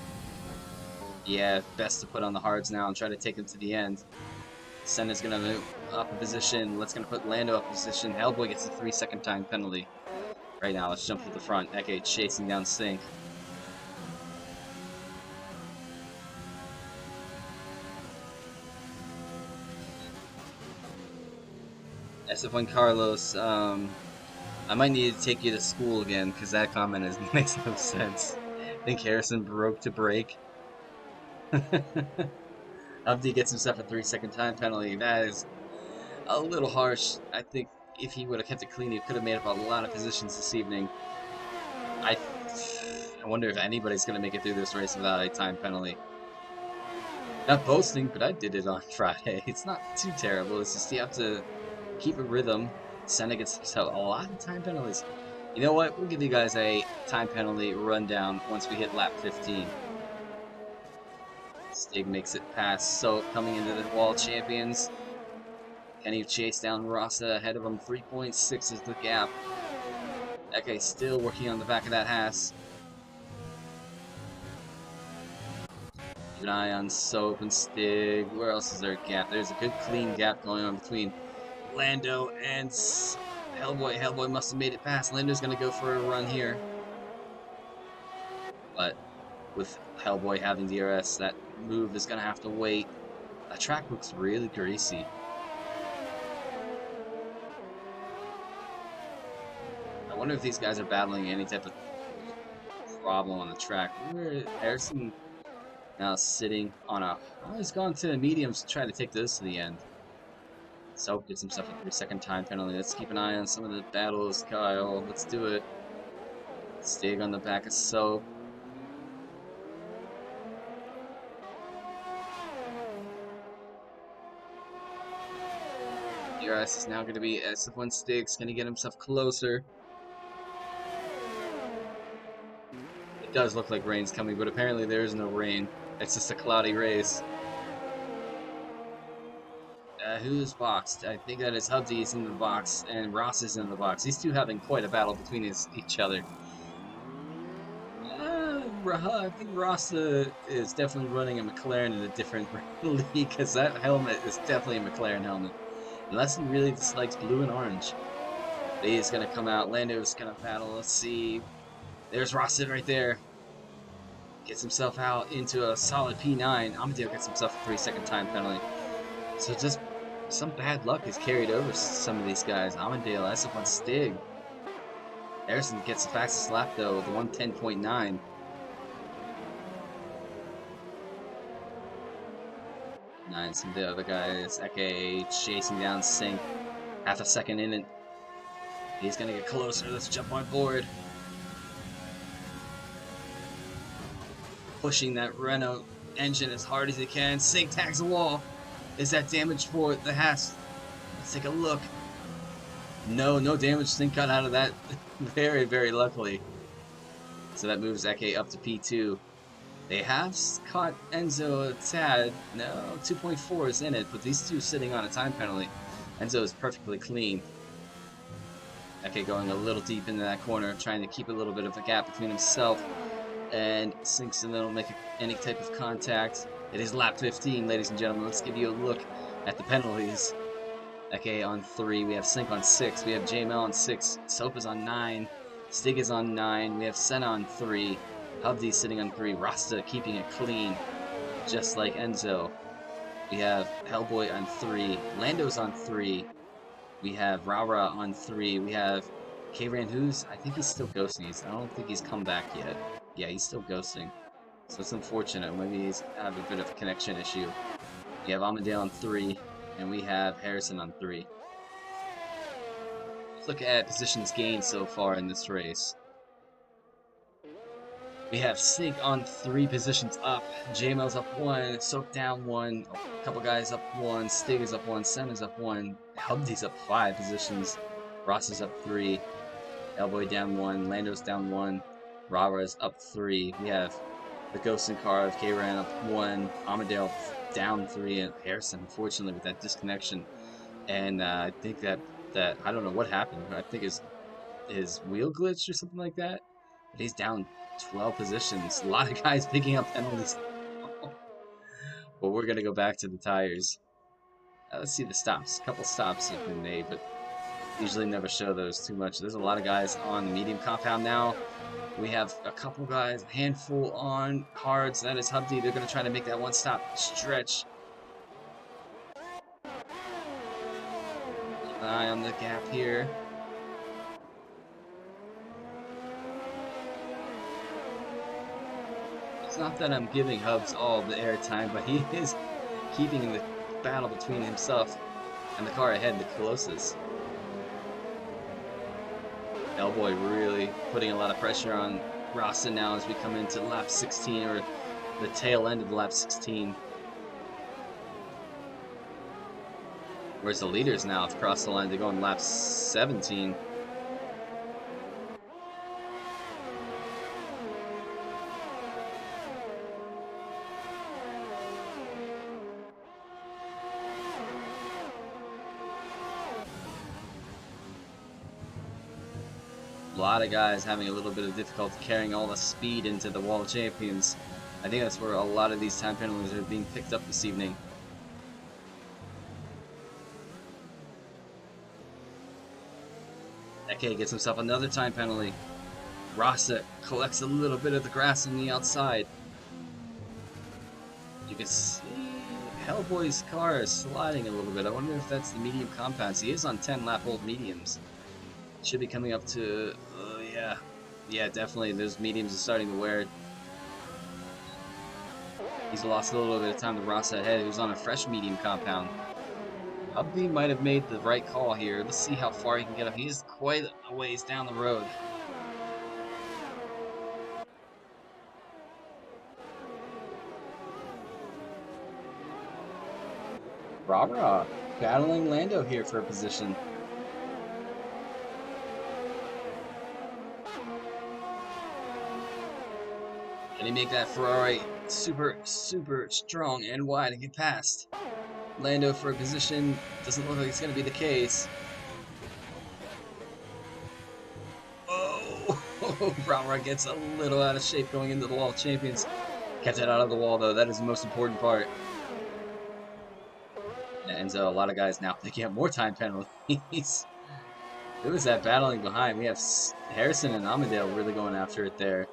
Yeah, best to put on the hards now and try to take him to the end. Senna's gonna move up a position. Let's gonna put Lando up a position. Hellboy gets a 3-second time penalty. Right now, let's jump to the front. Eke chasing down Sync. SF1 Carlos, I might need to take you to school again, because that comment makes no sense. I think Harrison broke to break. Abdi gets himself a 3-second time penalty. That is a little harsh. I think if he would have kept it clean, he could have made up a lot of positions this evening. I wonder if anybody's going to make it through this race without a time penalty. Not boasting, but I did it on Friday. It's not too terrible. It's just you have to keep a rhythm. Senna gets himself a lot of time penalties. You know what? We'll give you guys a time penalty rundown once we hit lap 15. Stig makes it past Soap coming into the wall champions. Can he chase down Rasa ahead of him? 3.6 is the gap. Eke still working on the back of that Haas. Keep an eye on Soap and Stig. Where else is there a gap? There's a good clean gap going on between Lando and Hellboy. Hellboy must have made it past. Lando's going to go for a run here. But with Hellboy having DRS, that move is going to have to wait. That track looks really greasy. I wonder if these guys are battling any type of problem on the track. Where Harrison now sitting on a... Oh, he's gone to mediums to try to take this to the end. Soap gets himself a 3-second time penalty. Let's keep an eye on some of the battles, Kyle. Let's do it. Stig on the back of Soap. DRS is now going to be SF1 Stig's going to get himself closer. It does look like rain's coming, but apparently there is no rain. It's just a cloudy race. Who's boxed? I think that is Hubsy's in the box, and Ross is in the box. These two having quite a battle between each other. I think Ross is definitely running a McLaren in a different league, because that helmet is definitely a McLaren helmet. Unless he really dislikes blue and orange. But he's going to come out. Lando's going to battle. Let's see. There's Ross right there. Gets himself out into a solid P9. Amadeo gets himself a 3-second time penalty. So just some bad luck is carried over some of these guys. Amadeo, SF1 Stig. Harrison gets the fastest lap though with a 110.9. Some of the other guys. Eke chasing down Sync. Half a second in it. He's gonna get closer. Let's jump on board. Pushing that Renault engine as hard as he can. Sync tags the wall. Is that damage for the Haas? Let's take a look. No damage. Sync got out of that very, very luckily. So that moves Eke up to P2. They have caught Enzo a tad. No, 2.4 is in it, but these two sitting on a time penalty. Enzo is perfectly clean. Eke going a little deep into that corner, trying to keep a little bit of a gap between himself and Sinks, and don't make any type of contact. It is lap 15, ladies and gentlemen. Let's give you a look at the penalties. Eke on 3, we have Sink on 6, we have JML on 6, Soap is on 9, Stig is on 9, we have Senna on 3, Hubdy sitting on 3, Rasta keeping it clean, just like Enzo. We have Hellboy on 3, Lando's on 3, we have Rara on 3, we have K-Ran, who's, I think he's still ghosting. I don't think he's come back yet. Yeah, he's still ghosting. So it's unfortunate. Maybe he's have a bit of a connection issue. We have Amadale on 3, and we have Harrison on 3. Let's look at positions gained so far in this race. We have Sink on 3 positions up. JML's up 1, Soap down 1, a couple guys up 1, Stig is up 1, Senna's up 1, Hubdy's up 5 positions, Ross is up 3, Hellboy down 1, Lando's down 1, Rara's up 3. We have the ghosting car of K-Ran up 1, Amadale down 3, and Harrison, unfortunately, with that disconnection. And I think that I don't know what happened. I think his wheel glitched or something like that. But he's down 12 positions. A lot of guys picking up penalties. But we're gonna go back to the tires. Let's see the stops. A couple stops have been made, but usually never show those too much. There's a lot of guys on the medium compound now. We have a couple guys, a handful on hards. That is Hubdy. They're going to try to make that one stop stretch. Keep an eye on the gap here. It's not that I'm giving Hubs all the airtime, but he is keeping the battle between himself and the car ahead the closest. Hellboy really putting a lot of pressure on Rasta now as we come into lap 16, or the tail end of lap 16. Whereas the leaders now have crossed the line to go on lap 17. A lot of guys having a little bit of difficulty carrying all the speed into the Wall of Champions. I think that's where a lot of these time penalties are being picked up this evening. Eke gets himself another time penalty. Rasta collects a little bit of the grass on the outside. You can see Hellboy's car is sliding a little bit. I wonder if that's the medium compounds. He is on 10 lap old mediums. Should be coming up to, yeah, definitely. Those mediums are starting to wear. He's lost a little bit of time to Rasta ahead, who's on a fresh medium compound. Hubby might have made the right call here. Let's see how far he can get up. He's quite a ways down the road. Rara battling Lando here for a position. Can he make that Ferrari super strong and wide and get past Lando for a position? Doesn't look like it's going to be the case. Oh, Rara gets a little out of shape going into the Wall of Champions. Kept it out of the wall, though. That is the most important part. And so a lot of guys now picking up more time penalties. Who is that battling behind? We have Harrison and Amadale really going after it there.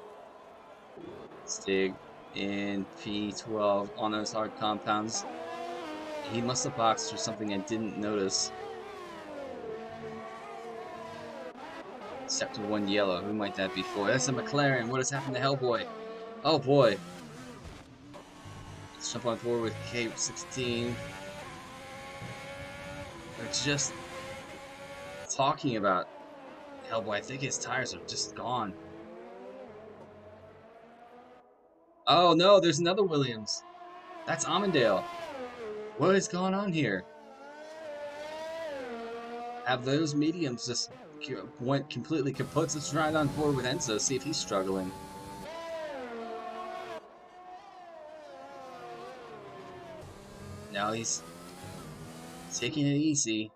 Stig in P12 on those hard compounds. He must have boxed or something I didn't notice. Sector 1 yellow. Who might that be for? That's a McLaren. What has happened to Hellboy? Oh boy. Let's jump on forward with K16. They're just talking about Hellboy. I think his tires are just gone. Oh no, there's another Williams. That's Amundale. What is going on here? Have those mediums just went completely kaput? Let's right on board with Enzo, see if he's struggling. Now he's taking it easy.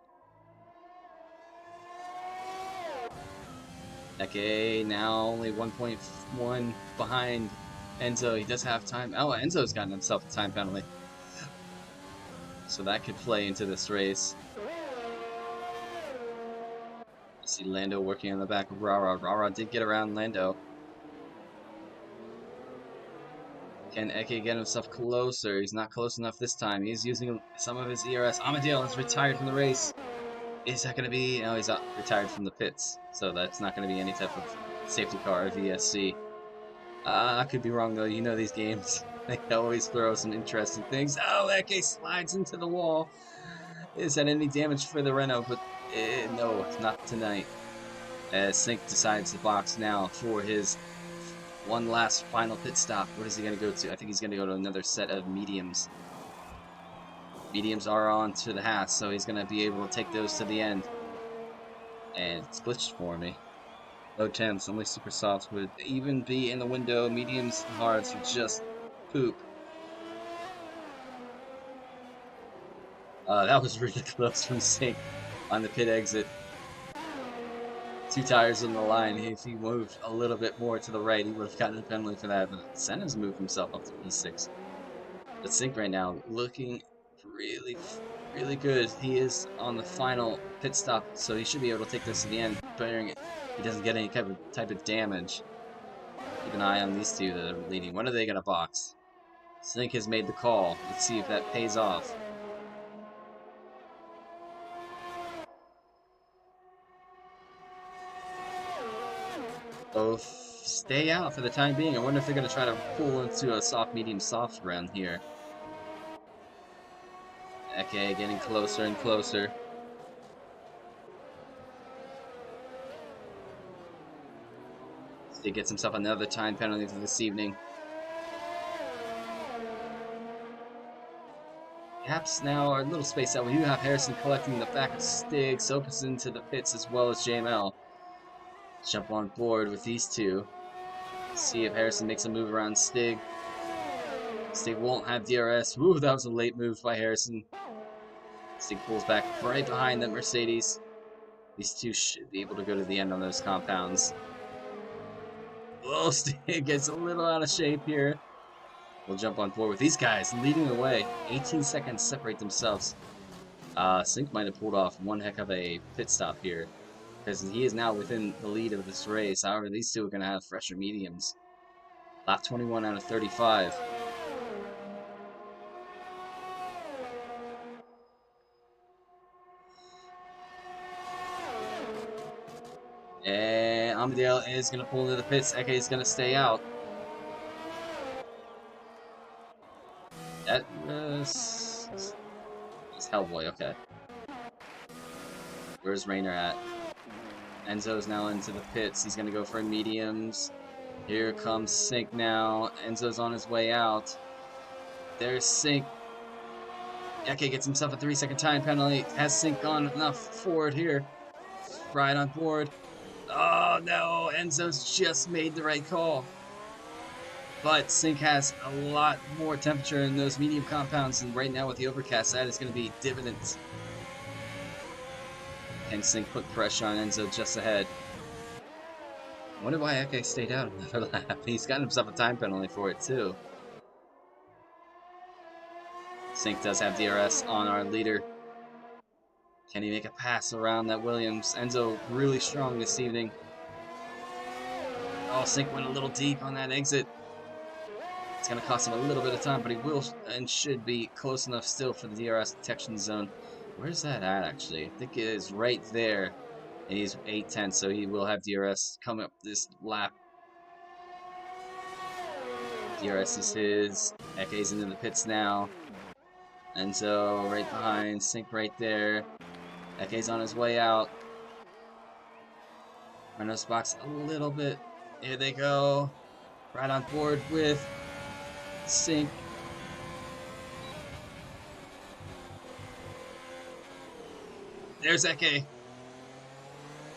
Okay, now only 1.1 behind Enzo. He does have time. Oh, Enzo's gotten himself a time penalty. So that could play into this race. You see Lando working on the back of Rara. Rara did get around Lando. Can Eke get himself closer? He's not close enough this time. He's using some of his ERS. Amadale is retired from the race. Is that going to be... No, he's retired from the pits. So that's not going to be any type of safety car or VSC. I could be wrong, though. You know these games. They always throw some interesting things. Oh, Eke slides into the wall. Is that any damage for the Renault? But no, not tonight. As Sink decides to box now for his one last final pit stop. What is he going to go to? I think he's going to go to another set of mediums. Mediums are on to the Haas, so he's going to be able to take those to the end. And it's glitched for me. Low temps, only super softs would even be in the window. Mediums and hards would just poop. That was really close from Sink on the pit exit. 2 tires on the line. If he moved a little bit more to the right, he would have gotten a penalty for that. But Senna's moved himself up to P6. But Sink right now looking really, really good. He is on the final pit stop, so he should be able to take this to the end, bearing it. He doesn't get any type of damage. Keep an eye on these two that are leading. When are they going to box? Sink has made the call. Let's see if that pays off. Both stay out for the time being. I wonder if they're going to try to pull into a soft, medium, soft round here. Eke getting closer and closer. He gets himself another time penalty for this evening. Gaps now are a little spaced out. We do have Harrison collecting the back of Stig. Soap's into the pits as well as JML. Jump on board with these two. See if Harrison makes a move around Stig. Stig won't have DRS. Woo, that was a late move by Harrison. Stig pulls back right behind that Mercedes. These two should be able to go to the end on those compounds. Oh, Stig gets a little out of shape here. We'll jump on board with these guys leading the way. 18 seconds separate themselves. Sink might have pulled off one heck of a pit stop here, because he is now within the lead of this race. However, these two are going to have fresher mediums. Lap 21 out of 35. And Amadale is going to pull into the pits. Eke is going to stay out. That was... It's Hellboy, okay. Where's Rainer at? Enzo's now into the pits. He's going to go for mediums. Here comes Sink now. Enzo's on his way out. There's Sink. Eke gets himself a 3-second time penalty. Has Sink gone enough forward here? Right on board. Oh no, Enzo's just made the right call. But Sink has a lot more temperature in those medium compounds, and right now with the overcast, that is going to be dividends. Can Sink put pressure on Enzo just ahead? I wonder why Eke stayed out another lap. He's gotten himself a time penalty for it too. Sink does have DRS on our leader. Can he make a pass around that Williams? Enzo really strong this evening. Oh, Sink went a little deep on that exit. It's going to cost him a little bit of time, but he will and should be close enough still for the DRS detection zone. Where's that at, actually? I think it is right there. And he's 8-10, so he will have DRS come up this lap. DRS is his. Eke's into the pits now. Enzo right behind. Sink right there. Eke's on his way out. Renault's box a little bit. Here they go. Right on board with Sink. There's Eke.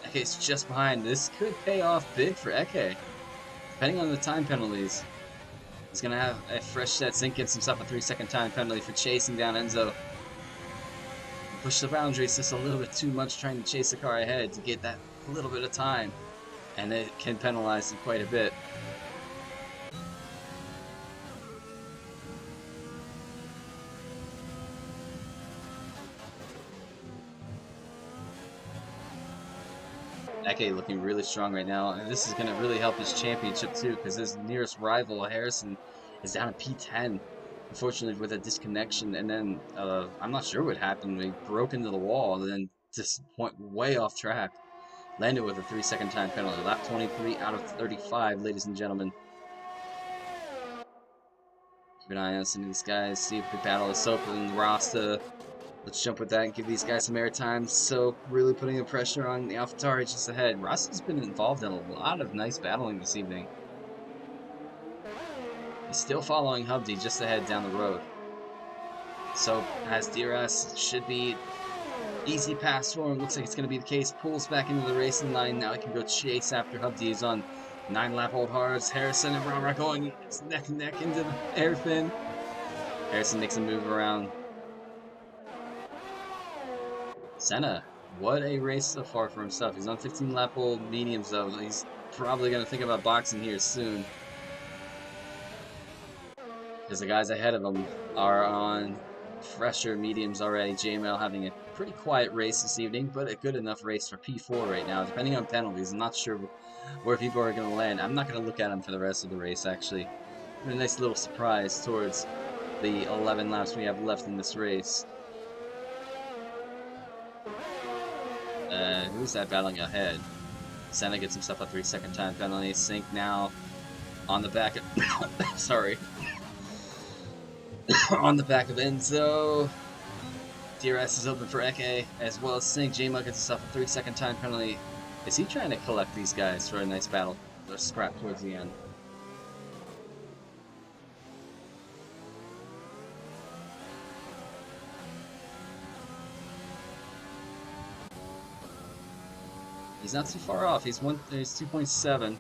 Eke's just behind. This could pay off big for Eke. Depending on the time penalties. He's going to have a fresh set. Sink gets himself a 3-second time penalty for chasing down Enzo. He pushed the boundaries just a little bit too much trying to chase the car ahead to get that little bit of time. And it can penalize him quite a bit. Eke looking really strong right now, and this is going to really help his championship too, because his nearest rival, Harrison, is down at P10. Unfortunately, with a disconnection, and then I'm not sure what happened. He broke into the wall, and then just went way off track. Landed with a 3-second time penalty. Lap 23 out of 35, ladies and gentlemen. Keep an eye on some of these guys, see if the battle is open. Rasta. Let's jump with that and give these guys some airtime. So really putting the pressure on the AlphaTauri just ahead. Rasta's been involved in a lot of nice battling this evening. He's still following Hubdy just ahead down the road. So as DRS should be easy pass for him. Looks like it's going to be the case. Pulls back into the racing line. Now he can go chase after Hubdy. He's on 9-lap old hards. Harrison and Rara going neck and neck into the airfin. Harrison makes a move around. Senna, what a race so far for himself. He's on 15-lap old mediums though. He's probably going to think about boxing here soon. Because the guys ahead of him are on fresher mediums already. JML having a pretty quiet race this evening, but a good enough race for P4 right now. Depending on penalties, I'm not sure where people are going to land. I'm not going to look at him for the rest of the race, actually. A nice little surprise towards the 11 laps we have left in this race. Who's that battling ahead? Senna gets himself a 3-second time penalty. Sink now on the back of... sorry. on the back of Enzo. DRS is open for Eke, as well as Sink. J-Mug gets himself a 3-second time penalty. Is he trying to collect these guys for a nice battle or scrap towards the end? He's not too far off. He's 2.7.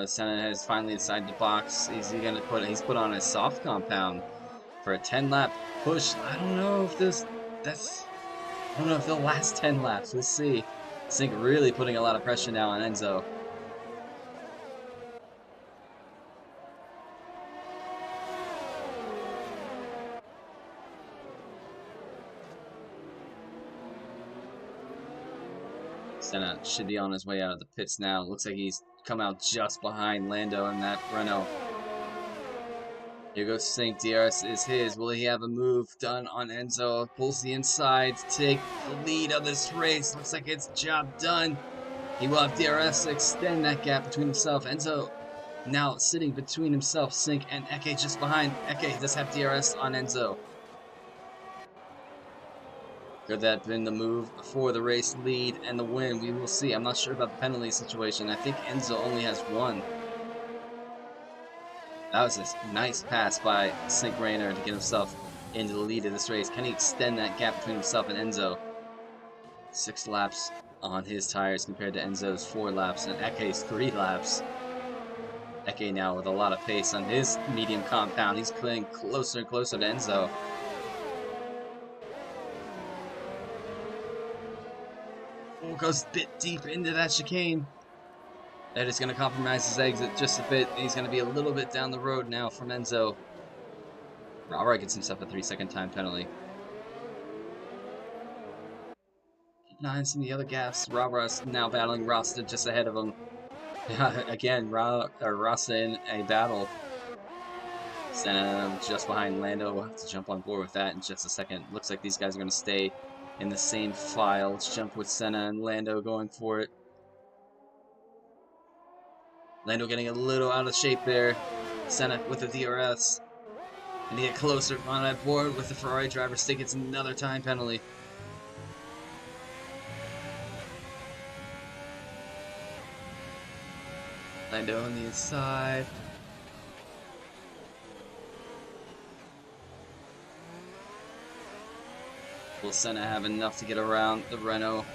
Senna has finally decided to box. Is he gonna put? He's put on a soft compound for a 10-lap push. I don't know if I don't know if they'll last 10 laps. We'll see. Sink really putting a lot of pressure now on Enzo. Senna should be on his way out of the pits now. Looks like he's come out just behind Lando in that Renault. Here goes Sink. DRS is his. Will he have a move done on Enzo? Pulls the inside to take the lead of this race. Looks like it's job done. He will have DRS to extend that gap between himself. Enzo now sitting between himself, Sink, and Eke just behind. Eke does have DRS on Enzo. Could that have been the move for the race lead and the win? We will see. I'm not sure about the penalty situation. I think Enzo only has one. That was a nice pass by Sink Rainer to get himself into the lead of this race. Can he extend that gap between himself and Enzo? 6 laps on his tires compared to Enzo's 4 laps and Eke's 3 laps. Eke now with a lot of pace on his medium compound. He's playing closer and closer to Enzo. Oh, goes a bit deep into that chicane. That is going to compromise his exit just a bit. He's going to be a little bit down the road now from Enzo. Rara gets himself a 3-second time penalty. Nines in the other gaps. Rara's now battling Rasta just ahead of him. Again, Rasta in a battle. Senna just behind Lando. We'll have to jump on board with that in just a second. Looks like these guys are going to stay in the same file. Let's jump with Senna and Lando going for it. Lando getting a little out of shape there. Senna with the DRS. And to get closer on that board with the Ferrari driver. Stick gets another time penalty. Lando on the inside. Will Senna have enough to get around the Renault?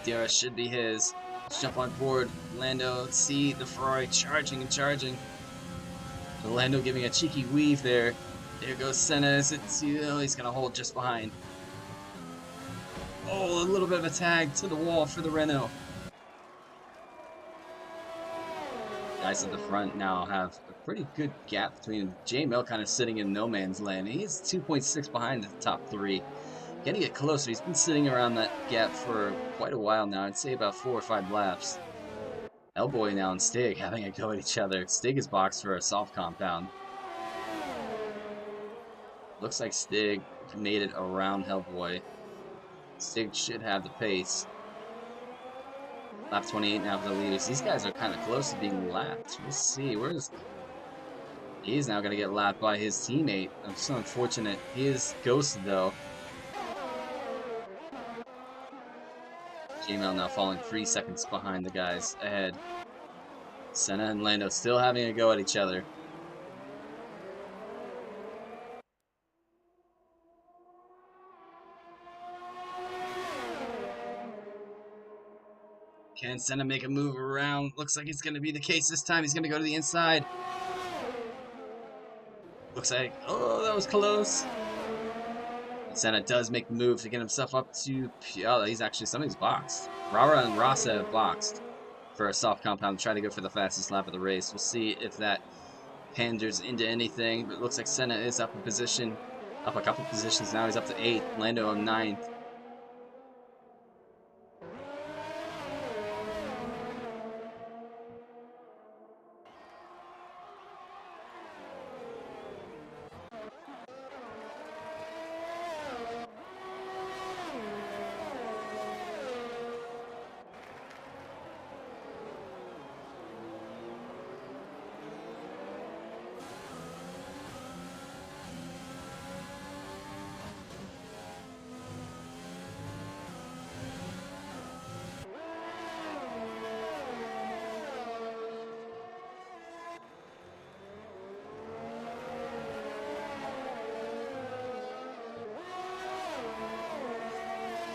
DRS should be his. Let's jump on board. Lando, let's see the Ferrari charging and charging. Lando giving a cheeky weave there. There goes Senna. Is it? Oh, he's going to hold just behind. Oh, a little bit of a tag to the wall for the Renault. Guys at the front now have a pretty good gap between them. J Mill kind of sitting in no man's land. He's 2.6 behind the top three. Getting it closer. He's been sitting around that gap for quite a while now. I'd say about 4 or 5 laps. Hellboy now and Stig having a go at each other. Stig is boxed for a soft compound. Looks like Stig made it around Hellboy. Stig should have the pace. Lap 28 now for the leaders. These guys are kind of close to being lapped. We'll see. He's now going to get lapped by his teammate. I'm so unfortunate. He is ghosted though. Gmail now falling 3 seconds behind the guys ahead. Senna and Lando still having a go at each other. Can Senna make a move around? Looks like it's going to be the case this time. He's going to go to the inside. Looks like, oh, that was close. Senna does make the move to get himself up to, oh, he's actually, somebody's boxed. Rara and Rasa have boxed for a soft compound to try to go for the fastest lap of the race. We'll see if that panders into anything, but it looks like Senna is up a position, up a couple positions now. He's up to 8th, Lando on 9th.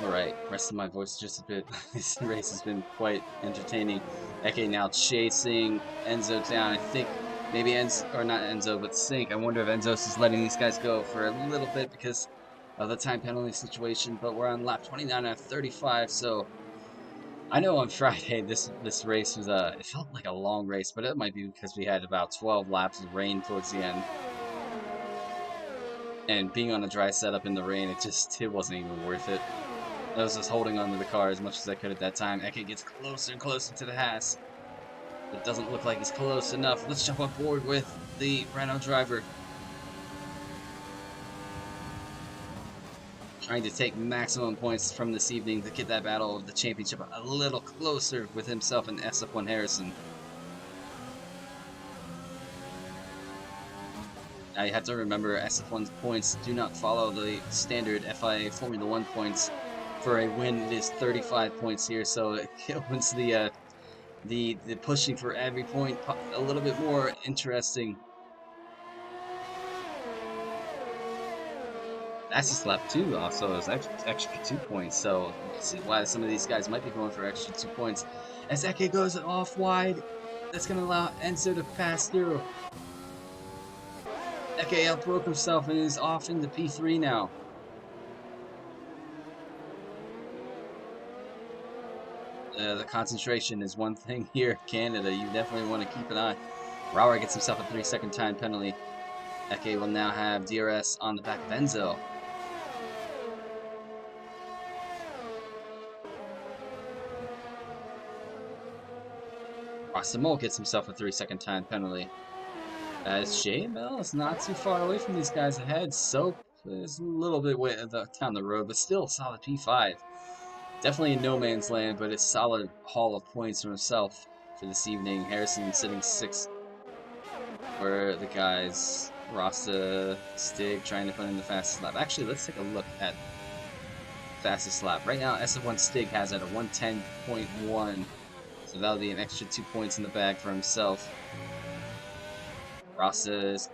Alright, rest of my voice just a bit. This race has been quite entertaining. Eke now chasing Enzo down. I think maybe Enzo, or not Enzo, but Sink. I wonder if Enzo's is letting these guys go for a little bit because of the time penalty situation. But we're on lap 29 out of 35, so I know on Friday this race was it felt like a long race, but it might be because we had about 12 laps of rain towards the end. And being on a dry setup in the rain, it wasn't even worth it. I was just holding onto the car as much as I could at that time. Eke gets closer and closer to the Haas. It doesn't look like he's close enough. Let's jump on board with the Renault driver. Trying to take maximum points from this evening to get that battle of the championship a little closer with himself and SF1 Harrison. Now you have to remember SF1's points do not follow the standard FIA Formula 1 points. For a win, it is 35 points here, so it opens the pushing for every point a little bit more interesting. That's just lap 2 also is extra 2 points, so you can see why some of these guys might be going for extra 2 points. As Eke goes off wide, that's going to allow Enzo to pass through. Eke outbroke himself and is off into P3 now. The concentration is one thing here in Canada. You definitely want to keep an eye. Rauer gets himself a 3-second time penalty. Eke will now have DRS on the back of Enzo. Rasamol gets himself a 3-second time penalty. As J-Mel is not too far away from these guys ahead. Soap is a little bit down the road, but still solid P5. Definitely in no man's land, but a solid haul of points for himself for this evening. Harrison sitting 6th, where the guys, Rasta, Stig, trying to put in the fastest lap. Actually, let's take a look at fastest lap. Right now, SF1 Stig has it at a 110.1, so that'll be an extra 2 points in the bag for himself. Rasta is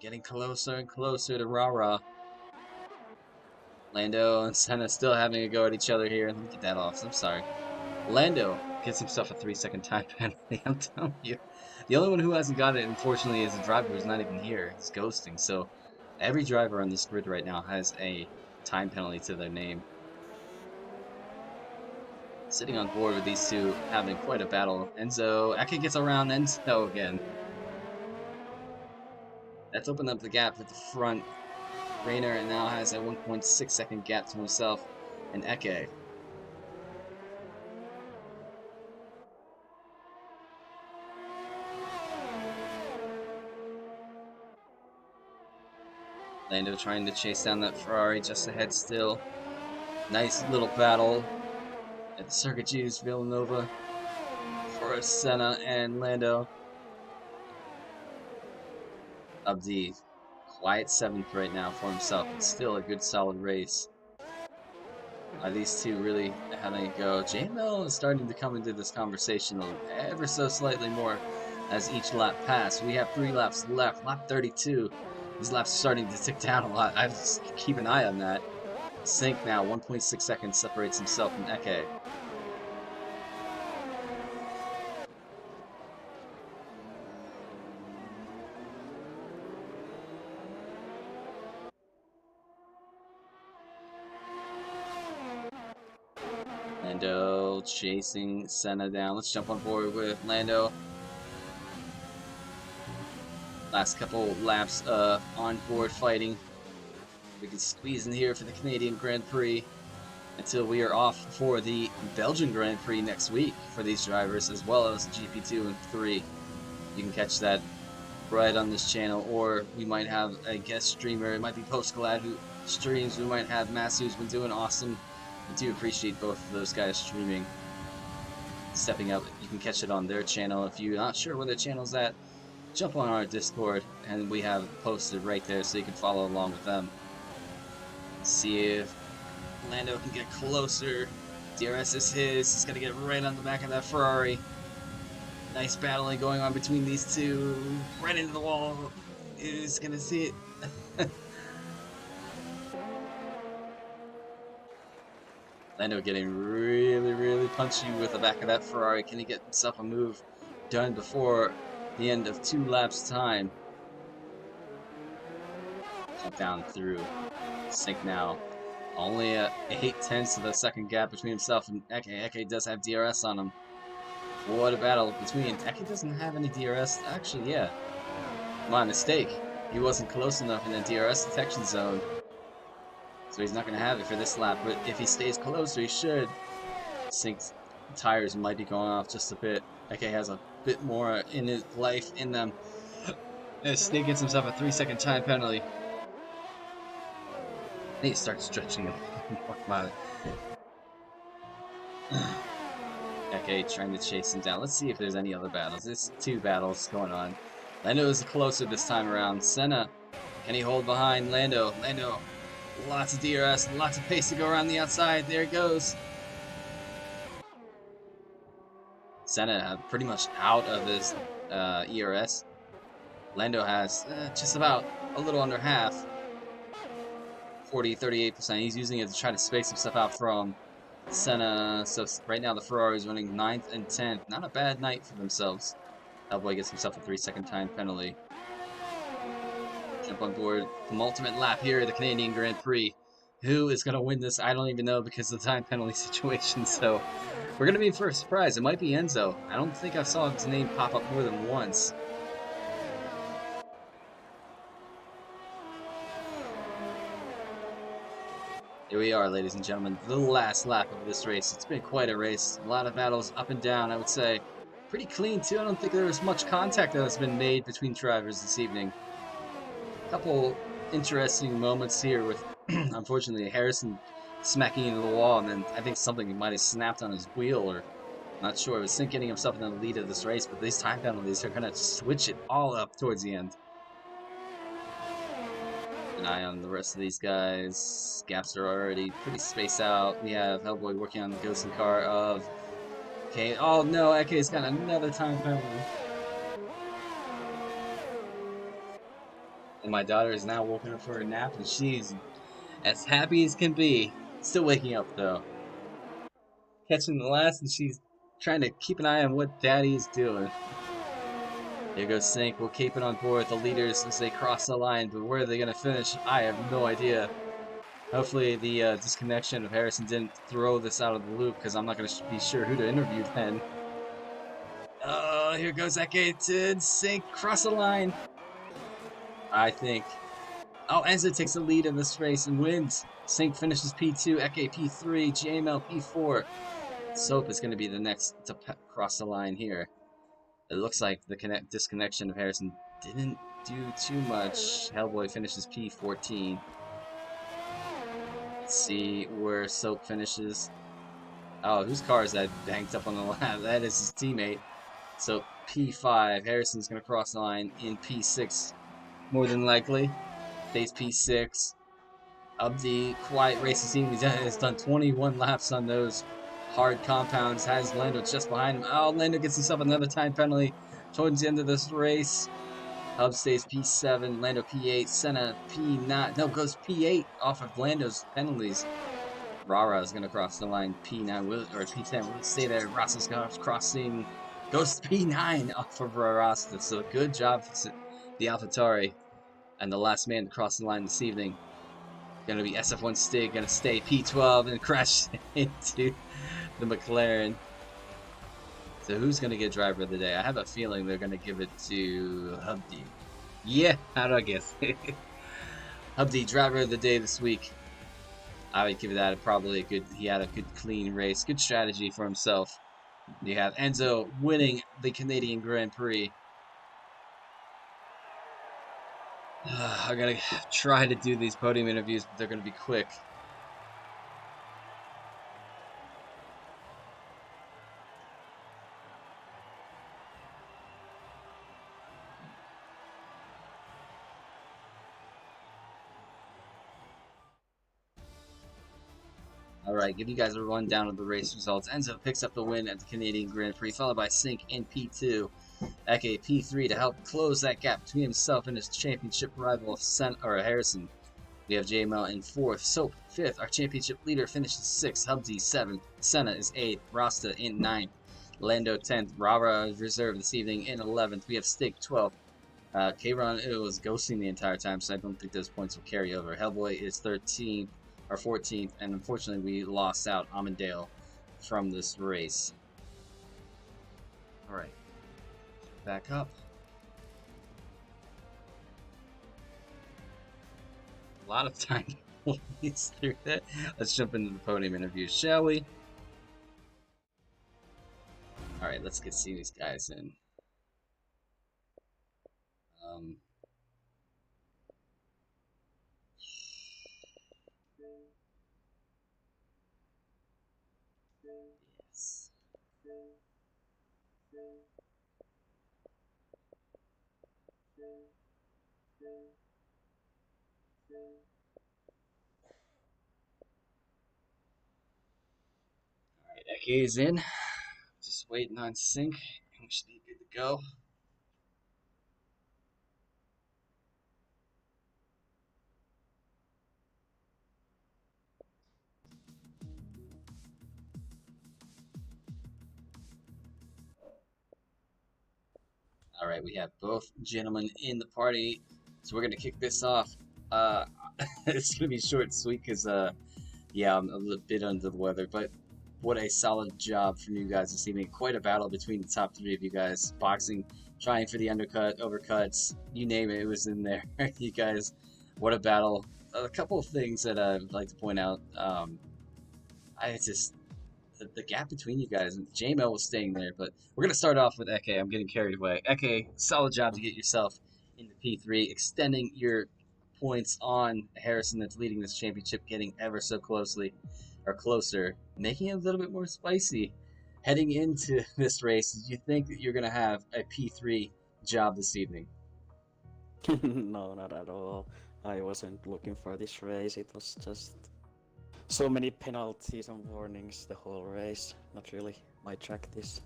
getting closer and closer to Rara. Lando and Senna still having a go at each other here. Let me get that off. I'm sorry. Lando gets himself a 3-second time penalty. I'm telling you. The only one who hasn't got it, unfortunately, is a driver who's not even here. He's ghosting. So every driver on this grid right now has a time penalty to their name. Sitting on board with these two, having quite a battle. Enzo, Eke gets around Enzo again. That's opened up the gap at the front. Rayner now has a 1.6 second gap to himself and Eke. Lando trying to chase down that Ferrari just ahead still. Nice little battle at the Circuit Gilles-Villeneuve for Senna and Lando. Abdi, quiet 7th right now for himself, but still a good solid race. These two really having a go. JML is starting to come into this conversation ever so slightly more as each lap passes. We have 3 laps left, lap 32. These laps are starting to tick down a lot. I just keep an eye on that. Sync now, 1.6 seconds separates himself from Eke. Lando chasing Senna down. Let's jump on board with Lando. Last couple laps on board fighting. We can squeeze in here for the Canadian Grand Prix until we are off for the Belgian Grand Prix next week for these drivers, as well as GP2 and 3. You can catch that right on this channel, or we might have a guest streamer. It might be Postglad who streams. We might have Massey, who's been doing awesome. I do appreciate both of those guys streaming, stepping up. You can catch it on their channel. If you're not sure where their channel's at, jump on our Discord, and we have it posted right there so you can follow along with them. See if Lando can get closer. DRS is his. He's going to get right on the back of that Ferrari. Nice battling going on between these two. Right into the wall. He's going to see it. Lando getting really, really punchy with the back of that Ferrari. Can he get himself a move done before the end of 2 laps time? Cut down through. Sync now. Only 8/10 of the second gap between himself and Eke. Eke does have DRS on him. What a battle between. Eke doesn't have any DRS. Actually, yeah. My mistake. He wasn't close enough in the DRS detection zone. So he's not going to have it for this lap. But if he stays closer, he should. Synced tires might be going off just a bit. Eke has a bit more in his life in them. Snake gets himself a 3-second time penalty. I need to start stretching him. Eke trying to chase him down. Let's see if there's any other battles. There's 2 battles going on. Lando is closer this time around. Senna, can he hold behind Lando? Lando, lots of DRS, lots of pace to go around the outside. There it goes. Senna pretty much out of his ERS. Lando has just about a little under half. 38%. He's using it to try to space himself out from Senna. So right now the Ferrari is running 9th and 10th. Not a bad night for themselves. Hellboy gets himself a 3-second time penalty. Jump on board the ultimate lap here at the Canadian Grand Prix. Who is going to win this? I don't even know because of the time penalty situation. So we're going to be in for a surprise. It might be Enzo. I don't think I saw his name pop up more than once. Here we are, ladies and gentlemen, the last lap of this race. It's been quite a race. A lot of battles up and down, I would say. Pretty clean, too. I don't think there was much contact that has been made between drivers this evening. A couple interesting moments here with, unfortunately, Harrison smacking into the wall, and then I think something might have snapped on his wheel, or not sure. It was Sink getting himself in the lead of this race, but these time penalties are going to switch it all up towards the end. An eye on the rest of these guys. Gaps are already pretty spaced out. We have Hellboy working on the ghosting car of... Okay, oh no, Eke's got another time penalty. And my daughter is now woken up for a nap, and she's As happy as can be. Still waking up though. Catching the last, and she's trying to keep an eye on what Daddy is doing. Here goes Sink. We'll keep it on board the leaders as they cross the line, but where are they going to finish? I have no idea. Hopefully, the disconnection of Harrison didn't throw this out of the loop because I'm not going to be sure who to interview then. Oh, here goes Eke to Sink. Cross the line. I think. Oh, Enzo takes the lead in this race and wins. Sink finishes P2, Eke P3, JML P4. Soap is going to be the next to cross the line here. It looks like the disconnection of Harrison didn't do too much. Hellboy finishes P14. Let's see where Soap finishes. Oh, whose car is that banked up on the lap? That is his teammate. So P5. Harrison's going to cross the line in P6, more than likely. Stays P6. Abdi, quiet racing team, has done 21 laps on those hard compounds. Has Lando just behind him. Oh, Lando gets himself another time penalty towards the end of this race. Hub stays P7, Lando P8, Senna P9. No, goes P8 off of Lando's penalties. Rara is going to cross the line P9 or P10. Will it stay there? Rasta's crossing. Goes P9 off of Rasta. So good job for the AlphaTauri. And the last man to cross the line this evening. Gonna be SF1 Stig, gonna stay P12 and crash into the McLaren. So who's gonna get driver of the day? I have a feeling they're gonna give it to Hubdi. Yeah, how do I guess? Hubdi, driver of the day this week. I would give that probably a good. He had a good clean race, good strategy for himself. You have Enzo winning the Canadian Grand Prix. I'm gonna try to do these podium interviews, but they're gonna be quick. Alright, give you guys a rundown of the race results. Enzo picks up the win at the Canadian Grand Prix, followed by Sink in P2. Eke P3 to help close that gap between himself and his championship rival Harrison. We have JML in 4th, Soap 5th. Our championship leader finishes 6th, Hubsy 7th, Senna is 8th, Rasta in 9th, Lando 10th, Rara reserve this evening in 11th. We have Stig 12th. K-Ron was ghosting the entire time, so I don't think those points will carry over. Hellboy is 13th. Our 14th, and unfortunately we lost out Amandale from this race. Alright, back up. A lot of time through that. Let's jump into the podium interview, shall we? Alright, let's get see these guys in. Yes. Alright, Eke is in. Just waiting on Sync. We should be good to go. Alright, we have both gentlemen in the party, so we're going to kick this off. It's going to be short and sweet because, yeah, I'm a little bit under the weather, but what a solid job from you guys this evening. Quite a battle between the top three of you guys. Boxing, trying for the undercut, overcuts, you name it, it was in there. You guys, what a battle. A couple of things that I'd like to point out. I just the gap between you guys, and JML was staying there, but we're going to start off with Eke. I'm getting carried away. Eke, solid job to get yourself into P3, extending your points on Harrison that's leading this championship, getting ever so closely or closer, making it a little bit more spicy. Heading into this race, do you think that you're going to have a P3 job this evening? No, not at all. I wasn't looking for this race. It was just so many penalties and warnings the whole race. Not really my track this.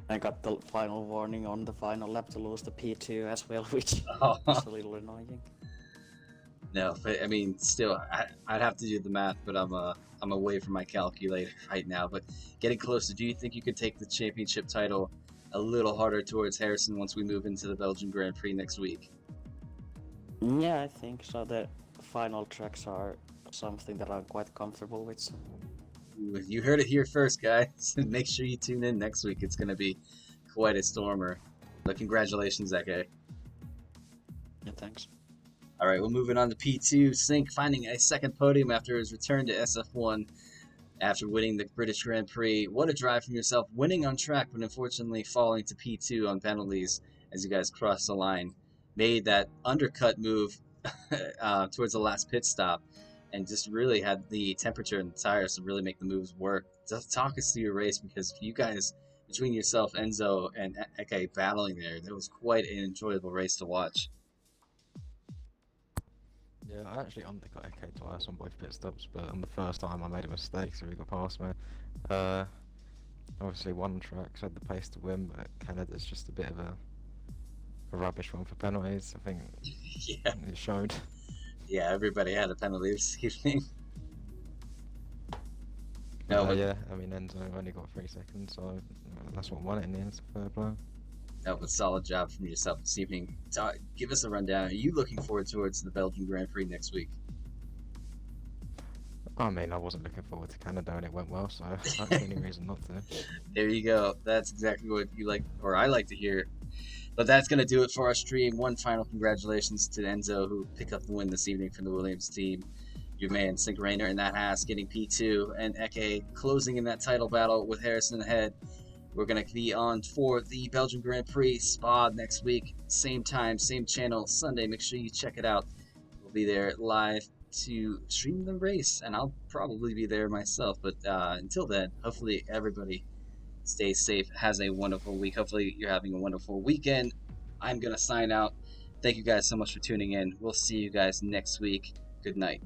I got the final warning on the final lap to lose the P2 as well, which Oh, was a little annoying. No, but I mean, still, I'd have to do the math, but I'm away from my calculator right now. But getting closer, do you think you could take the championship title a little harder towards Harrison once we move into the Belgian Grand Prix next week? Yeah, I think so. The final tracks are something that I'm quite comfortable with. So. You heard it here first, guys. Make sure you tune in next week. It's going to be quite a stormer. But congratulations, Eke. Yeah, thanks. All right, well, moving on to P2. Sink finding a second podium after his return to SF1 after winning the British Grand Prix. What a drive from yourself, winning on track, but unfortunately falling to P2 on penalties as you guys crossed the line. Made that undercut move towards the last pit stop and just really had the temperature in the tires to really make the moves work. Just talk us through your race because you guys, between yourself, Enzo, and Eke battling there, that was quite an enjoyable race to watch. Yeah, I actually undercut Eke twice on both pit stops, but on the first time I made a mistake, so he got past me. Uh, Obviously one track so I had the pace to win, but Canada's just a bit of a rubbish one for penalties. I think Yeah, it showed. yeah, everybody had a penalty this evening. No, but Yeah, I mean Enzo only got 3 seconds, so that's what won it in the end. Fair play. no, but solid job from yourself this evening. Give us a rundown. Are you looking forward towards the Belgian Grand Prix next week? I mean, I wasn't looking forward to Canada and it went well, so I don't see any reason not to. There you go. That's exactly what you like, or I like to hear. But that's going to do it for our stream. One final congratulations to Enzo, who picked up the win this evening from the Williams team. Your man, Sink Rainer, in that Haas getting P2, and Eke closing in that title battle with Harrison ahead. We're going to be on for the Belgian Grand Prix Spa next week. Same time, same channel, Sunday. Make sure you check it out. We'll be there live to stream the race, and I'll probably be there myself. But until then, hopefully everybody stays safe, has a wonderful week. Hopefully you're having a wonderful weekend. I'm going to sign out. Thank you guys so much for tuning in. We'll see you guys next week. Good night.